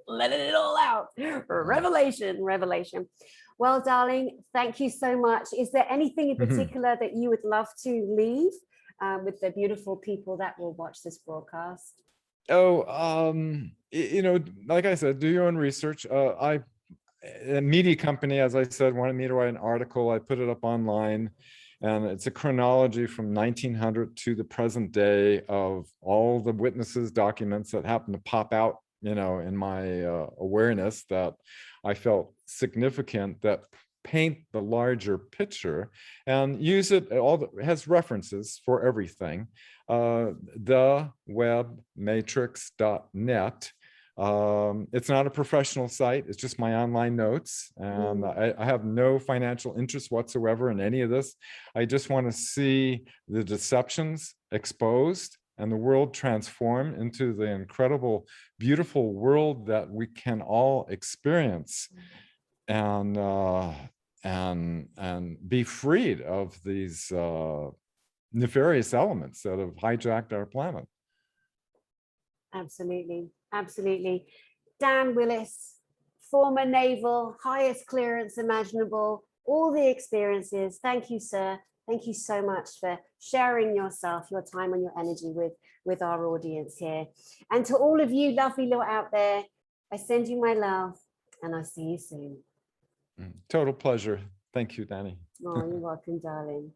letting it all out. Revelation. Well, darling, thank you so much. Is there anything in particular that you would love to leave with the beautiful people that will watch this broadcast? Oh, you know, like I said, do your own research. A media company, as I said, wanted me to write an article. I put it up online, and it's a chronology from 1900 to the present day of all the witnesses, documents that happen to pop out, you know, in my awareness that I felt significant, that paint the larger picture and use it. It has references for everything. thewebmatrix.net. It's not a professional site. It's just my online notes. And I have no financial interest whatsoever in any of this. I just want to see the deceptions exposed and the world transform into the incredible, beautiful world that we can all experience, and be freed of these nefarious elements that have hijacked our planet. Absolutely. Dan Willis, former naval, highest clearance imaginable, all the experiences. Thank you, sir. Thank you so much for sharing yourself, your time and your energy with our audience here. And to all of you lovely lot out there, I send you my love, and I'll see you soon. Total pleasure. Thank you, Dani. Oh, you're welcome, darling.